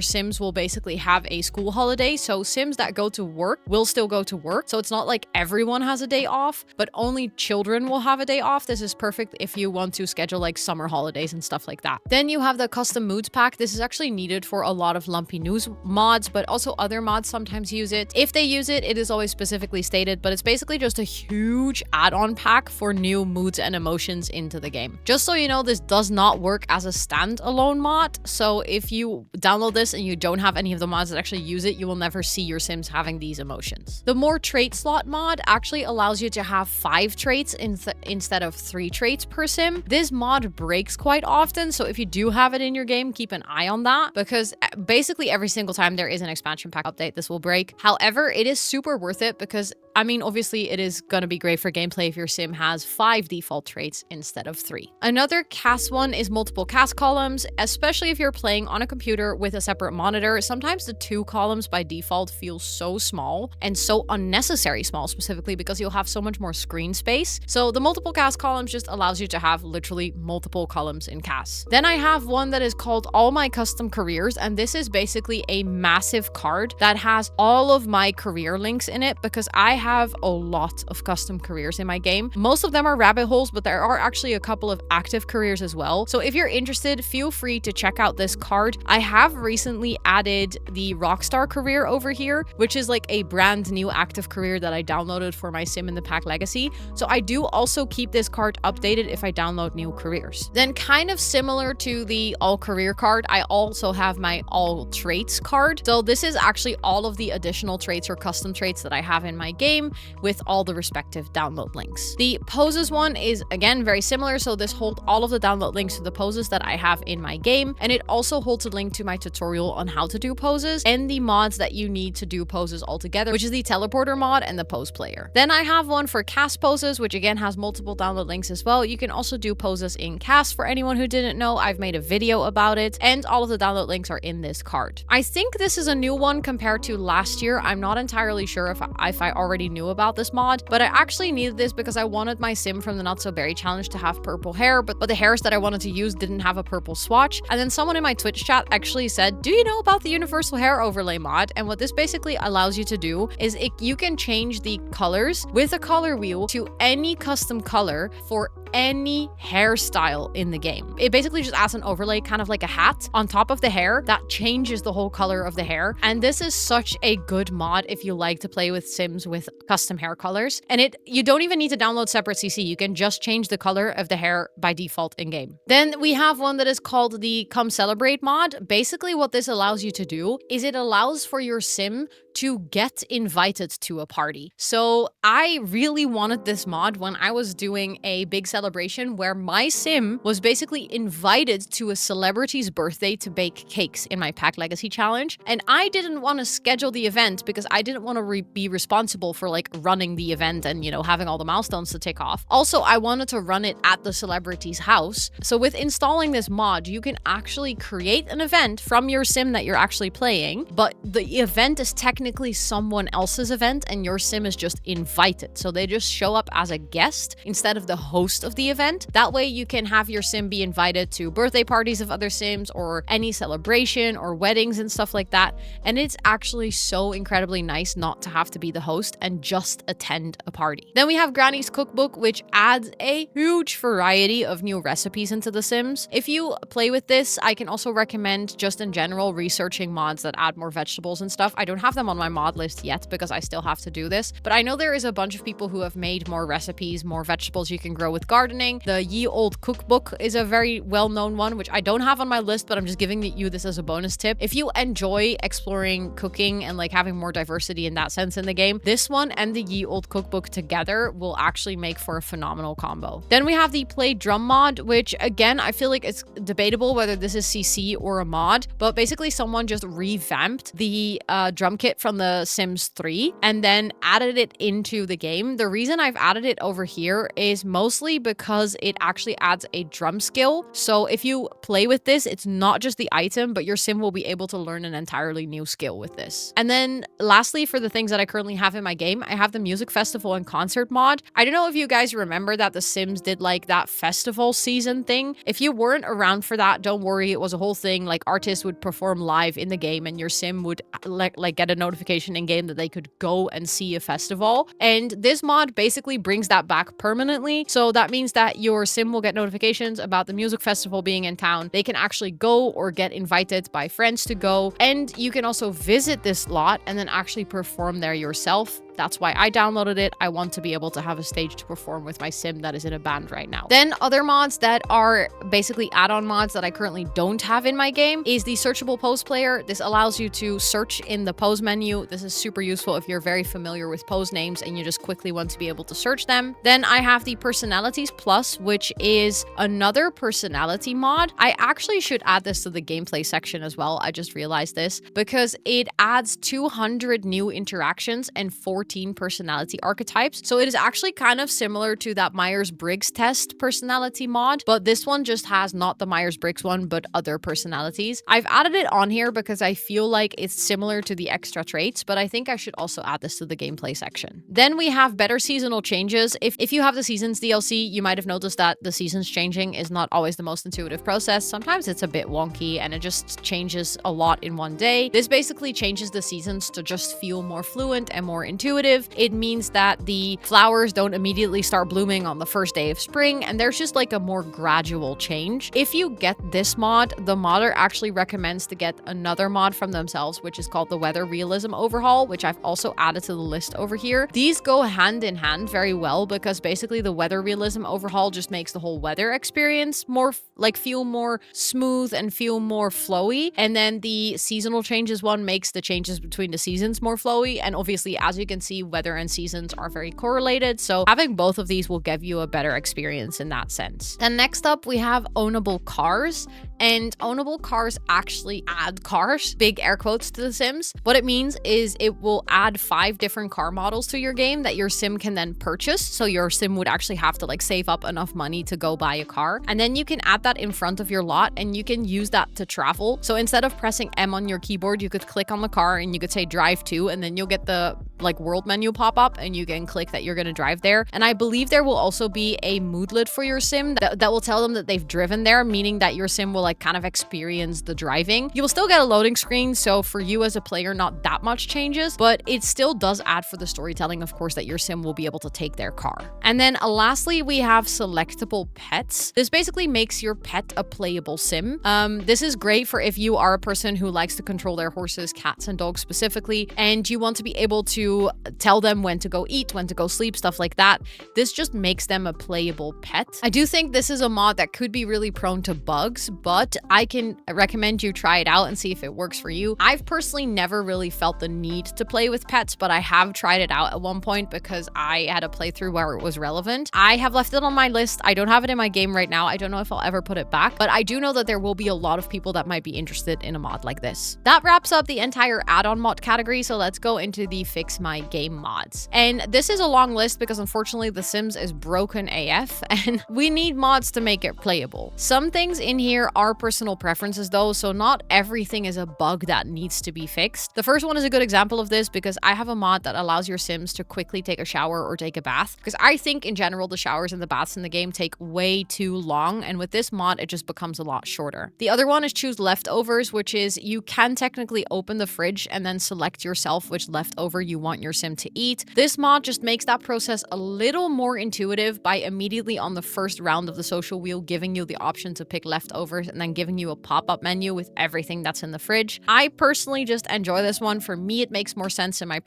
Sims will basically have a school holiday. So Sims that go to work will still go to work. So it's not like everyone has a day off, but only children will have a day off. This is perfect if you want to schedule like summer holidays and stuff like that. Then you have the custom moods pack. This is actually needed for a lot of Lumpy News mods, but also other mods sometimes use it. If they use it, it is always specifically stated, but it's basically just a huge add-on pack for new moods and emotions into the game. Just so you know, this does not work as a standalone mod. So if you download this and you don't have any of the mods that actually use it, you will never see your Sims having these emotions. The more trait slot mod actually allows you to have 5 traits instead of 3 traits per Sim. This mod breaks quite often, so if you do have it in your game, keep an eye on that, because basically every single time there is an expansion pack update, this will break. However, it is super worth it because, I mean, obviously it is going to be great for gameplay if your Sim has 5 default traits instead of 3. Another cast one is multiple cast columns, especially if you're playing on a computer with a separate monitor. Sometimes the 2 columns by default feel so small and so unnecessary small, specifically because you'll have so much more screen space. So the multiple cast columns just allows you to have literally multiple columns in casts. Then I have one that is called All My Custom Careers, and this is basically a massive card that has all of my career links in it because I have a lot of custom careers in my game. Most of them are rabbit holes, but there are actually a couple of active careers as well. So if you're interested, feel free to check out this card. I have recently added the Rockstar career over here, which is like a brand new active career that I downloaded for my Sim in the Pack Legacy. So I do also keep this card updated if I download new careers. Then kind of similar to the all career card, I also have my all traits card. So this is actually all of the additional traits or custom traits that I have in my game with all the respective download links. The poses one is again very similar. So this holds all of the download links to the poses that I have in my game. And it also holds a link to my tutorial on how to do poses and the mods that you need to do poses altogether, which is the teleporter mod and the pose player. Then I have one for cast poses, which again has multiple download links as well. You can also do poses in cast. For anyone who didn't know, I've made a video about it, and all of the download links are in this card. I think this is a new one compared to last year. I'm not entirely sure if I already knew about this mod, but I actually needed this because I wanted my Sim from the Not So Berry challenge to have purple hair, but the hairs that I wanted to use didn't have a purple swatch. And then someone in my Twitch chat actually said, do you know about the universal hair overlay mod? And what this basically allows you to do is you can change the colors with a color wheel to any custom color for any hairstyle in the game. It basically just adds an overlay, kind of like a hat, on top of the hair that changes the whole color of the hair. And this is such a good mod if you like to play with Sims with custom hair colors. And you don't even need to download separate CC. You can just change the color of the hair by default in game. Then we have one that is called the Come Celebrate mod. Basically what this allows you to do is it allows for your Sim to get invited to a party. So I really wanted this mod when I was doing a big celebration where my sim was basically invited to a celebrity's birthday to bake cakes in my Pack Legacy challenge. And I didn't want to schedule the event because I didn't want to be responsible for like running the event and, you know, having all the milestones to tick off. Also, I wanted to run it at the celebrity's house. So with installing this mod, you can actually create an event from your sim that you're actually playing, but the event is technically someone else's event and your sim is just invited. So they just show up as a guest instead of the host of the event. That way you can have your sim be invited to birthday parties of other sims or any celebration or weddings and stuff like that. And it's actually so incredibly nice not to have to be the host and just attend a party. Then we have Granny's Cookbook, which adds a huge variety of new recipes into The Sims. If you play with this, I can also recommend just in general researching mods that add more vegetables and stuff. I don't have them on my mod list yet because I still have to do this, but I know there is a bunch of people who have made more recipes, more vegetables you can grow with gardening. The Ye Old Cookbook is a very well-known one, which I don't have on my list, but I'm just giving you this as a bonus tip. If you enjoy exploring cooking and like having more diversity in that sense in the game, this one and the Ye Old Cookbook together will actually make for a phenomenal combo. Then we have the Play Drum mod, which again, I feel like it's debatable whether this is CC or a mod, but basically someone just revamped the drum kit from the Sims 3 and then added it into the game. The reason I've added it over here is mostly because it actually adds a drum skill. So if you play with this, it's not just the item, but your sim will be able to learn an entirely new skill with this. And then lastly, for the things that I currently have in my game, I have the Music Festival and Concert mod. I don't know if you guys remember that the Sims did like that festival season thing. If you weren't around for that, don't worry, it was a whole thing. Like artists would perform live in the game and your sim would like get a notification in game that they could go and see a festival. And this mod basically brings that back permanently. So that means that your sim will get notifications about the music festival being in town. They can actually go or get invited by friends to go. And you can also visit this lot and then actually perform there yourself. That's why I downloaded it. I want to be able to have a stage to perform with my sim that is in a band right now. Then other mods that are basically add-on mods that I currently don't have in my game is the searchable pose player. This allows you to search in the pose menu. This is super useful if you're very familiar with pose names and you just quickly want to be able to search them. Then I have the Personalities Plus, which is another personality mod. I actually should add this to the gameplay section as well. I just realized this because it adds 200 new interactions and 14 personality archetypes. So it is actually kind of similar to that Myers-Briggs test personality mod, but this one just has not the Myers-Briggs one, but other personalities. I've added it on here because I feel like it's similar to the extra traits, but I think I should also add this to the gameplay section. Then we have better seasonal changes. If you have the Seasons DLC, you might have noticed that the seasons changing is not always the most intuitive process. Sometimes it's a bit wonky and it just changes a lot in one day. This basically changes the seasons to just feel more fluent and more intuitive. It means that the flowers don't immediately start blooming on the first day of spring, and there's just like a more gradual change. If you get this mod, the modder actually recommends to get another mod from themselves, which is called the Weather Realism Overhaul, which I've also added to the list over here. These go hand in hand very well because basically the Weather Realism Overhaul just makes the whole weather experience more feel more smooth and feel more flowy, and then the seasonal changes one makes the changes between the seasons more flowy. And obviously, as you can see, weather and seasons are very correlated, so having both of these will give you a better experience in that sense. Then next up we have ownable cars, and ownable cars actually add cars, big air quotes, to the Sims. What it means is it will add 5 different car models to your game that your sim can then purchase. So your sim would actually have to like save up enough money to go buy a car, and then you can add that in front of your lot and you can use that to travel. So instead of pressing M on your keyboard, you could click on the car and you could say drive to, and then you'll get the like world menu pop up and you can click that you're going to drive there. And I believe there will also be a moodlet for your sim that will tell them that they've driven there, meaning that your sim will like kind of experience the driving. You will still get a loading screen, so for you as a player, not that much changes, but it still does add for the storytelling, of course, that your sim will be able to take their car. And then lastly, we have selectable pets. This basically makes your pet a playable sim. This is great for if you are a person who likes to control their horses, cats, and dogs specifically, and you want to be able to to tell them when to go eat, when to go sleep, stuff like that. This just makes them a playable pet. I do think this is a mod that could be really prone to bugs, but I can recommend you try it out and see if it works for you. I've personally never really felt the need to play with pets, but I have tried it out at one point because I had a playthrough where it was relevant. I have left it on my list. I don't have it in my game right now. I don't know if I'll ever put it back, but I do know that there will be a lot of people that might be interested in a mod like this. That wraps up the entire add-on mod category, so let's go into the fix my game mods. And this is a long list because unfortunately The Sims is broken AF and we need mods to make it playable. Some things in here are personal preferences though, so not everything is a bug that needs to be fixed. The first one is a good example of this because I have a mod that allows your Sims to quickly take a shower or take a bath, because I think in general the showers and the baths in the game take way too long, and with this mod it just becomes a lot shorter. The other one is choose leftovers, which is you can technically open the fridge and then select yourself which leftover you want your Sim to eat. This mod just makes that process a little more intuitive by immediately on the first round of the social wheel giving you the option to pick leftovers and then giving you a pop-up menu with everything that's in the fridge. I personally just enjoy this one. For me, it makes more sense in my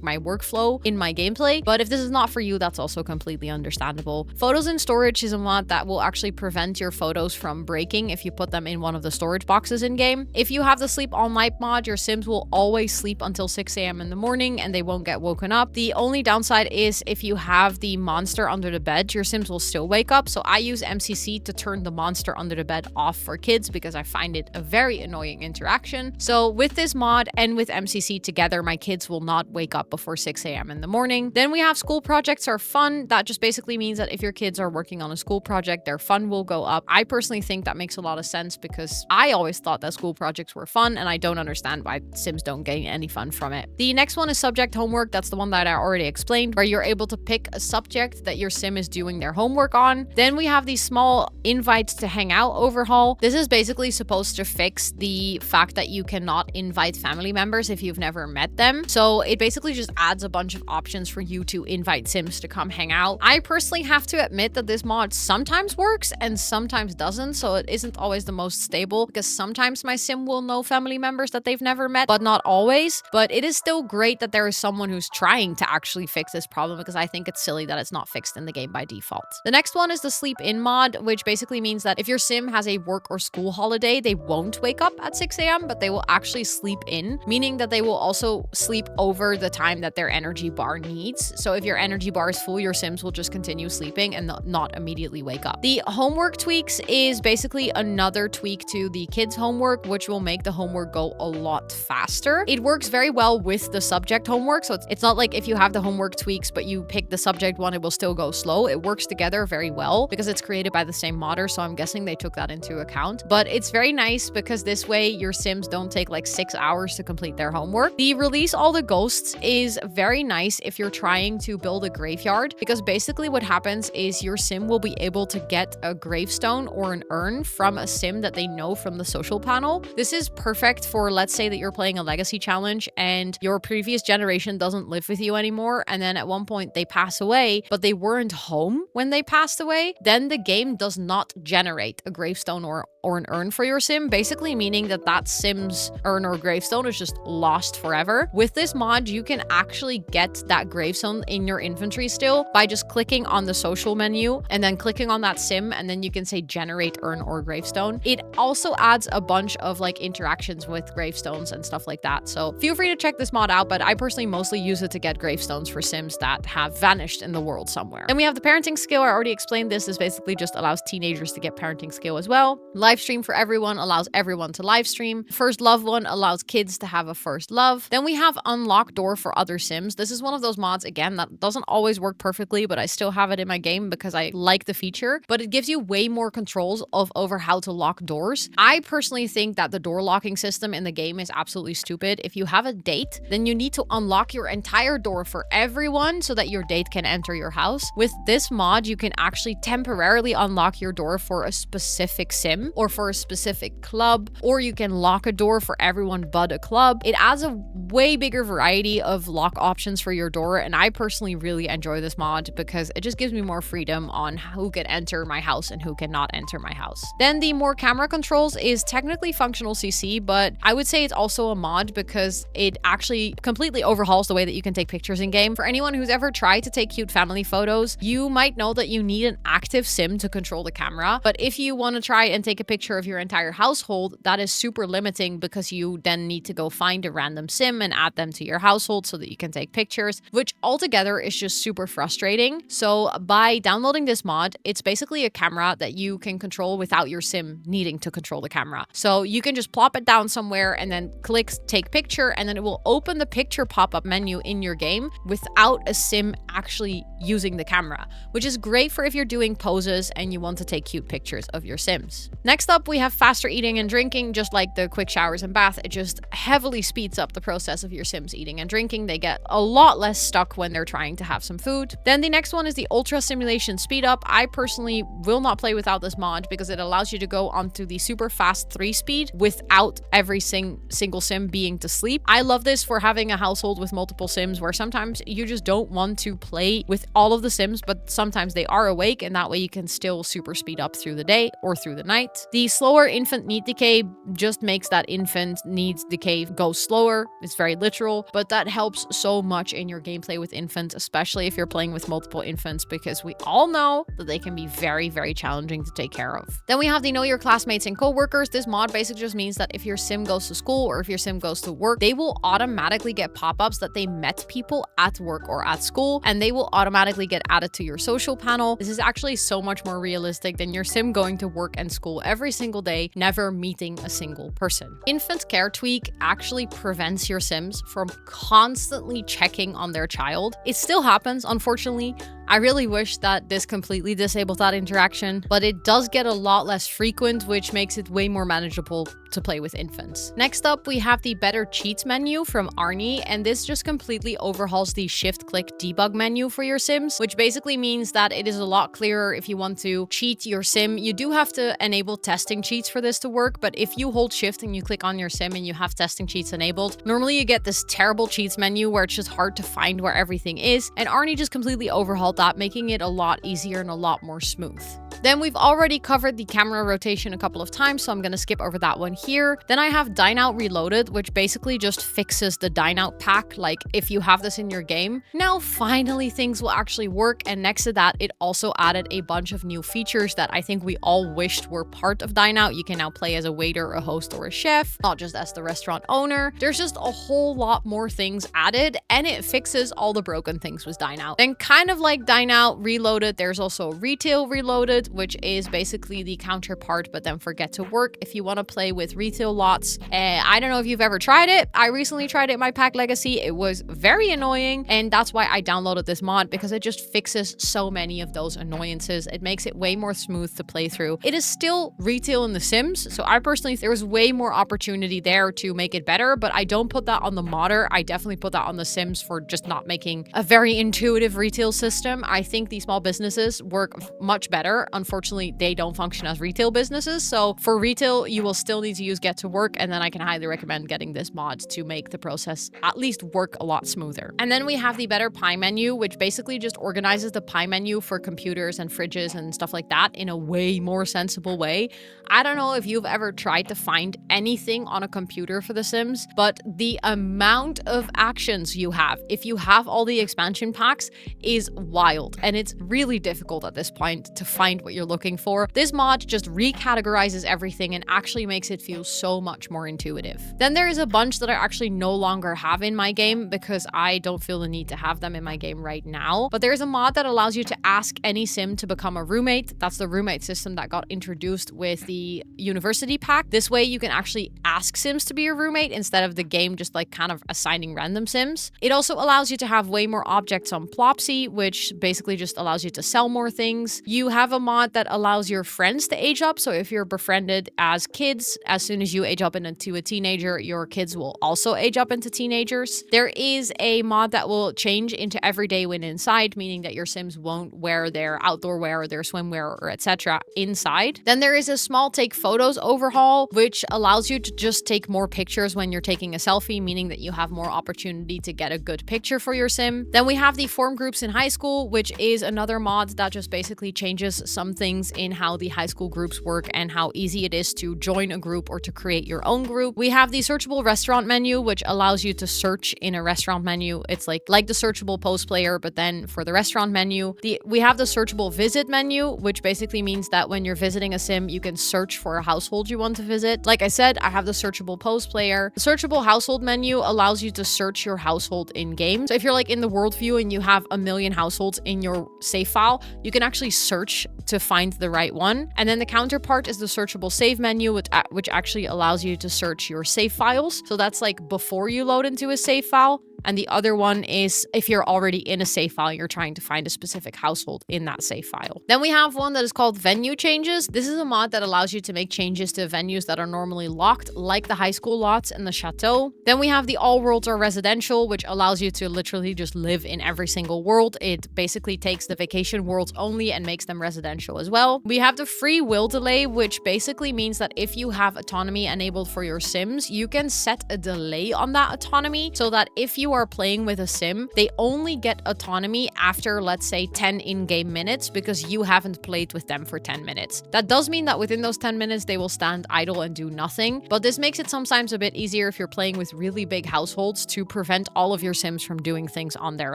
my workflow in my gameplay, but if this is not for you, that's also completely understandable. Photos in storage is a mod that will actually prevent your photos from breaking if you put them in one of the storage boxes in game. If you have the sleep all night mod, your Sims will always sleep until 6 a.m. in the morning and they won't get woken up. The only downside is if you have the monster under the bed, your Sims will still wake up. So I use MCC to turn the monster under the bed off for kids because I find it a very annoying interaction. So with this mod and with MCC together, my kids will not wake up before 6 a.m. in the morning. Then we have school projects are fun. That just basically means that if your kids are working on a school project, their fun will go up. I personally think that makes a lot of sense because I always thought that school projects were fun and I don't understand why Sims don't gain any fun from it. The next one is subject homework. That's the one that I already explained, where you're able to pick a subject that your Sim is doing their homework on. Then we have these small invites to hang out overhaul. This is basically supposed to fix the fact that you cannot invite family members if you've never met them. So it basically just adds a bunch of options for you to invite Sims to come hang out. I personally have to admit that this mod sometimes works and sometimes doesn't, so it isn't always the most stable because sometimes my Sim will know family members that they've never met, but not always. But it is still great that there is someone who's trying to actually fix this problem because I think it's silly that it's not fixed in the game by default. The next one is the sleep in mod, which basically means that if your Sim has a work or school holiday, they won't wake up at 6 a.m., but they will actually sleep in, meaning that they will also sleep over the time that their energy bar needs. So if your energy bar is full, your Sims will just continue sleeping and not immediately wake up. The homework tweaks is basically another tweak to the kids' homework, which will make the homework go a lot faster. It works very well with the subject homework, so it's not like if you have the homework tweaks but you pick the subject one, it will still go slow. It works together very well because it's created by the same modder, so I'm guessing they took that into account. But it's very nice because this way your Sims don't take like 6 hours to complete their homework. The release all the ghosts is very nice if you're trying to build a graveyard, because basically what happens is your Sim will be able to get a gravestone or an urn from a Sim that they know from the social panel. This is perfect for, let's say that you're playing a legacy challenge and your previous generation doesn't live with you anymore, and then at one point they pass away, but they weren't home when they passed away. Then the game does not generate a gravestone or an urn for your Sim, basically meaning that that Sim's urn or gravestone is just lost forever. With this mod, you can actually get that gravestone in your inventory still by just clicking on the social menu and then clicking on that Sim, and then you can say generate urn or gravestone. It also adds a bunch of like interactions with gravestones and stuff like that. So feel free to check this mod out, but I personally mostly use it to get gravestones for Sims that have vanished in the world somewhere. Then we have the parenting skill. I already explained this. This basically just allows teenagers to get parenting skill as well. Live stream for everyone allows everyone to live stream. First love one allows kids to have a first love. Then we have unlock door for other Sims. This is one of those mods, again, that doesn't always work perfectly, but I still have it in my game because I like the feature, but it gives you way more controls over how to lock doors. I personally think that the door locking system in the game is absolutely stupid. If you have a date, then you need to unlock your entire door for everyone so that your date can enter your house. With this mod, you can actually temporarily unlock your door for a specific Sim or for a specific club, or you can lock a door for everyone but a club. It adds a way bigger variety of lock options for your door, and I personally really enjoy this mod because it just gives me more freedom on who can enter my house and who cannot enter my house. Then the more camera controls is technically functional CC, but I would say it's also a mod because it actually completely overhauls the way that you can take pictures in game. For anyone who's ever tried to take cute family photos, you might know that you need an active sim to control the camera. But if you want to try and take a picture of your entire household, that is super limiting because you then need to go find a random sim and add them to your household so that you can take pictures, which altogether is just super frustrating. So by downloading this mod, it's basically a camera that you can control without your sim needing to control the camera. So you can just plop it down somewhere and then click take picture, and then it will open the picture pop-up menu in your game without a sim actually using the camera, which is great for if you're doing poses and you want to take cute pictures of your sims. Next up, we have faster eating and drinking. Just like the quick showers and bath, it just heavily speeds up the process of your sims eating and drinking. They get a lot less stuck when they're trying to have some food. Then the next one is the ultra simulation speed up. I personally will not play without this mod because it allows you to go onto the super fast 3 speed without every single sim being to sleep. I love this for having a household with multiple sims where sometimes you just don't want to play with all of the sims, but sometimes they are awake, and that way you can still super speed up through the day or through the night. The slower infant need decay just makes that infant needs decay go slower. It's very literal, but that helps so much in your gameplay with infants, especially if you're playing with multiple infants, because we all know that they can be very, very challenging to take care of. Then we have the know your classmates and coworkers. This mod basically just means that if your sim goes to school or if your sim goes to work, they will automatically get pop-ups that they met people at work or at school, and they will automatically get added to your social panel. This is actually so much more realistic than your sim going to work and school every single day, never meeting a single person. Infant care tweak actually prevents your sims from constantly checking on their child. It still happens, unfortunately. I really wish that this completely disabled that interaction, but it does get a lot less frequent, which makes it way more manageable to play with infants. Next up, we have the better cheats menu from Arnie, and this just completely overhauls the shift-click debug menu for your sims, which basically means that it is a lot clearer if you want to cheat your sim. You do have to enable testing cheats for this to work, but if you hold shift and you click on your sim and you have testing cheats enabled, normally you get this terrible cheats menu where it's just hard to find where everything is, and Arnie just completely overhauled that, making it a lot easier and a lot more smooth. Then we've already covered the camera rotation a couple of times, so I'm going to skip over that one here. Then I have Dine Out Reloaded, which basically just fixes the Dine Out pack. Like, if you have this in your game, now finally things will actually work. And next to that, it also added a bunch of new features that I think we all wished were part of Dine Out. You can now play as a waiter, a host, or a chef, not just as the restaurant owner. There's just a whole lot more things added, and it fixes all the broken things with Dine Out. Then kind of like Dine Out Reloaded, there's also Retail Reloaded, which is basically the counterpart, but then for Get to Work if you want to play with retail lots. I don't know if you've ever tried it. I recently tried it in my pack legacy. It was very annoying, and that's why I downloaded this mod, because it just fixes so many of those annoyances. It makes it way more smooth to play through. It is still retail in The Sims, so I personally, there was way more opportunity there to make it better, but I don't put that on the modder. I definitely put that on The Sims for just not making a very intuitive retail system. I think these small businesses work much better. Unfortunately, they don't function as retail businesses. So for retail, you will still need to use Get to Work, and then I can highly recommend getting this mod to make the process at least work a lot smoother. And then we have the Better Pie menu, which basically just organizes the pie menu for computers and fridges and stuff like that in a way more sensible way. I don't know if you've ever tried to find anything on a computer for The Sims, but the amount of actions you have, if you have all the expansion packs, is wild. And it's really difficult at this point to find what you're looking for. This mod just recategorizes everything and actually makes it feel so much more intuitive. Then there is a bunch that I actually no longer have in my game because I don't feel the need to have them in my game right now. But there's a mod that allows you to ask any sim to become a roommate. That's the roommate system that got introduced with the university pack. This way you can actually ask sims to be your roommate instead of the game just like kind of assigning random sims. It also allows you to have way more objects on Plopsy, which basically just allows you to sell more things. You have a mod that allows your friends to age up. So if you're befriended as kids, as soon as you age up into a teenager, your kids will also age up into teenagers. There is a mod that will change into everyday when inside, meaning that your sims won't wear their outdoor wear or their swimwear or etc. inside. Then there is a small take photos overhaul, which allows you to just take more pictures when you're taking a selfie, meaning that you have more opportunity to get a good picture for your sim. Then we have the form groups in high school, which is another mod that just basically changes some some things in how the high school groups work and how easy it is to join a group or to create your own group. We have the searchable restaurant menu, which allows you to search in a restaurant menu. It's like the searchable post player, but then for the restaurant menu. We have the searchable visit menu, which basically means that when you're visiting a sim, you can search for a household you want to visit. Like I said, I have the searchable post player. The searchable household menu allows you to search your household in game. So if you're like in the world view and you have a million households in your save file, you can actually search to find the right one. And then the counterpart is the searchable save menu, which actually allows you to search your save files. So that's like before you load into a save file. And the other one is if you're already in a save file, you're trying to find a specific household in that save file. Then we have one that is called venue changes. This is a mod that allows you to make changes to venues that are normally locked, like the high school lots and the chateau. Then we have the all worlds are residential, which allows you to literally just live in every single world. It basically takes the vacation worlds only and makes them residential as well. We have the free will delay, which basically means that if you have autonomy enabled for your sims, you can set a delay on that autonomy so that if you are playing with a sim, they only get autonomy after, let's say, 10 in-game minutes because you haven't played with them for 10 minutes. That does mean that within those 10 minutes, they will stand idle and do nothing, but this makes it sometimes a bit easier if you're playing with really big households to prevent all of your sims from doing things on their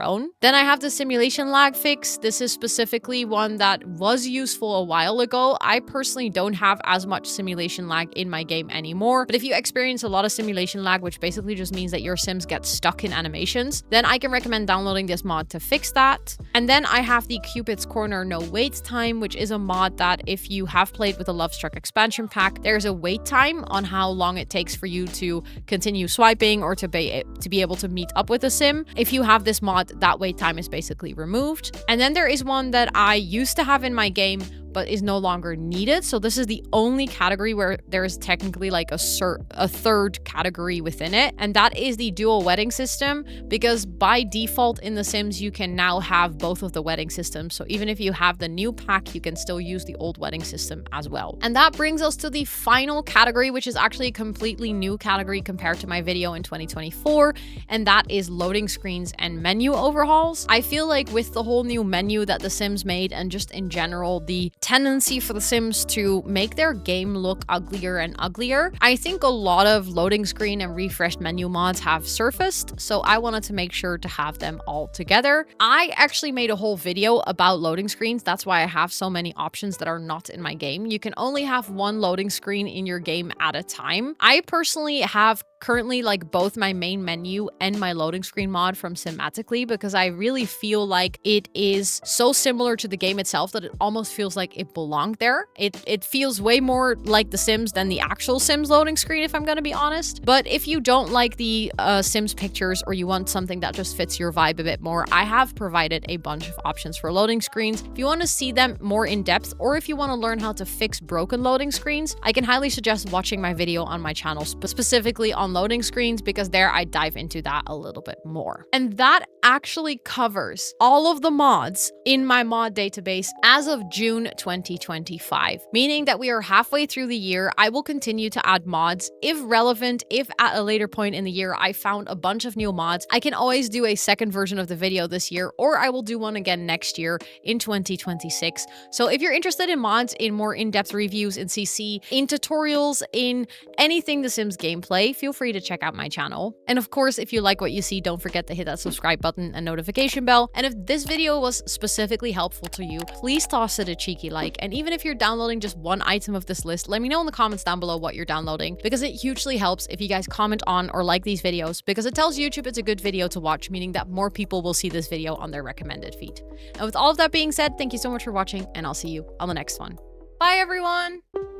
own. Then I have the simulation lag fix. This is specifically one that was useful a while ago. I personally don't have as much simulation lag in my game anymore, but if you experience a lot of simulation lag, which basically just means that your sims get stuck in animations, then I can recommend downloading this mod to fix that. And then I have the Cupid's Corner no wait time, which is a mod that if you have played with the Love Struck expansion pack, there's a wait time on how long it takes for you to continue swiping or to be able to meet up with a sim. If you have this mod, that wait time is basically removed. And then there is one that I used to have in my game but is no longer needed. So this is the only category where there is technically like a third category within it. And that is the dual wedding system, because by default in The Sims, you can now have both of the wedding systems. So even if you have the new pack, you can still use the old wedding system as well. And that brings us to the final category, which is actually a completely new category compared to my video in 2024. And that is loading screens and menu overhauls. I feel like with the whole new menu that The Sims made, and just in general, the tendency for The Sims to make their game look uglier and uglier, I think a lot of loading screen and refreshed menu mods have surfaced, so I wanted to make sure to have them all together. I actually made a whole video about loading screens. That's why I have so many options that are not in my game. You can only have one loading screen in your game at a time. I personally have currently like both my main menu and my loading screen mod from Cinematically, because I really feel like it is so similar to the game itself that it almost feels like it belonged there. It feels way more like The Sims than the actual Sims loading screen, if I'm gonna be honest. But if you don't like the Sims pictures, or you want something that just fits your vibe a bit more, I have provided a bunch of options for loading screens. If you want to see them more in depth, or if you want to learn how to fix broken loading screens, I can highly suggest watching my video on my channel specifically on loading screens, because there I dive into that a little bit more. And that actually covers all of the mods in my mod database as of June 2025, meaning that we are halfway through the year. I will continue to add mods if relevant. If at a later point in the year I found a bunch of new mods, I can always do a second version of the video this year, or I will do one again next year in 2026. So if you're interested in mods, in more in-depth reviews in CC, in tutorials, in anything The Sims gameplay, feel free to check out my channel. And of course, if you like what you see, don't forget to hit that subscribe button and notification bell. And if this video was specifically helpful to you, please toss it a cheeky like. And even if you're downloading just one item of this list, let me know in the comments down below what you're downloading, because it hugely helps if you guys comment on or like these videos, because it tells YouTube it's a good video to watch, meaning that more people will see this video on their recommended feed. And with all of that being said, thank you so much for watching, and I'll see you on the next one. Bye, everyone!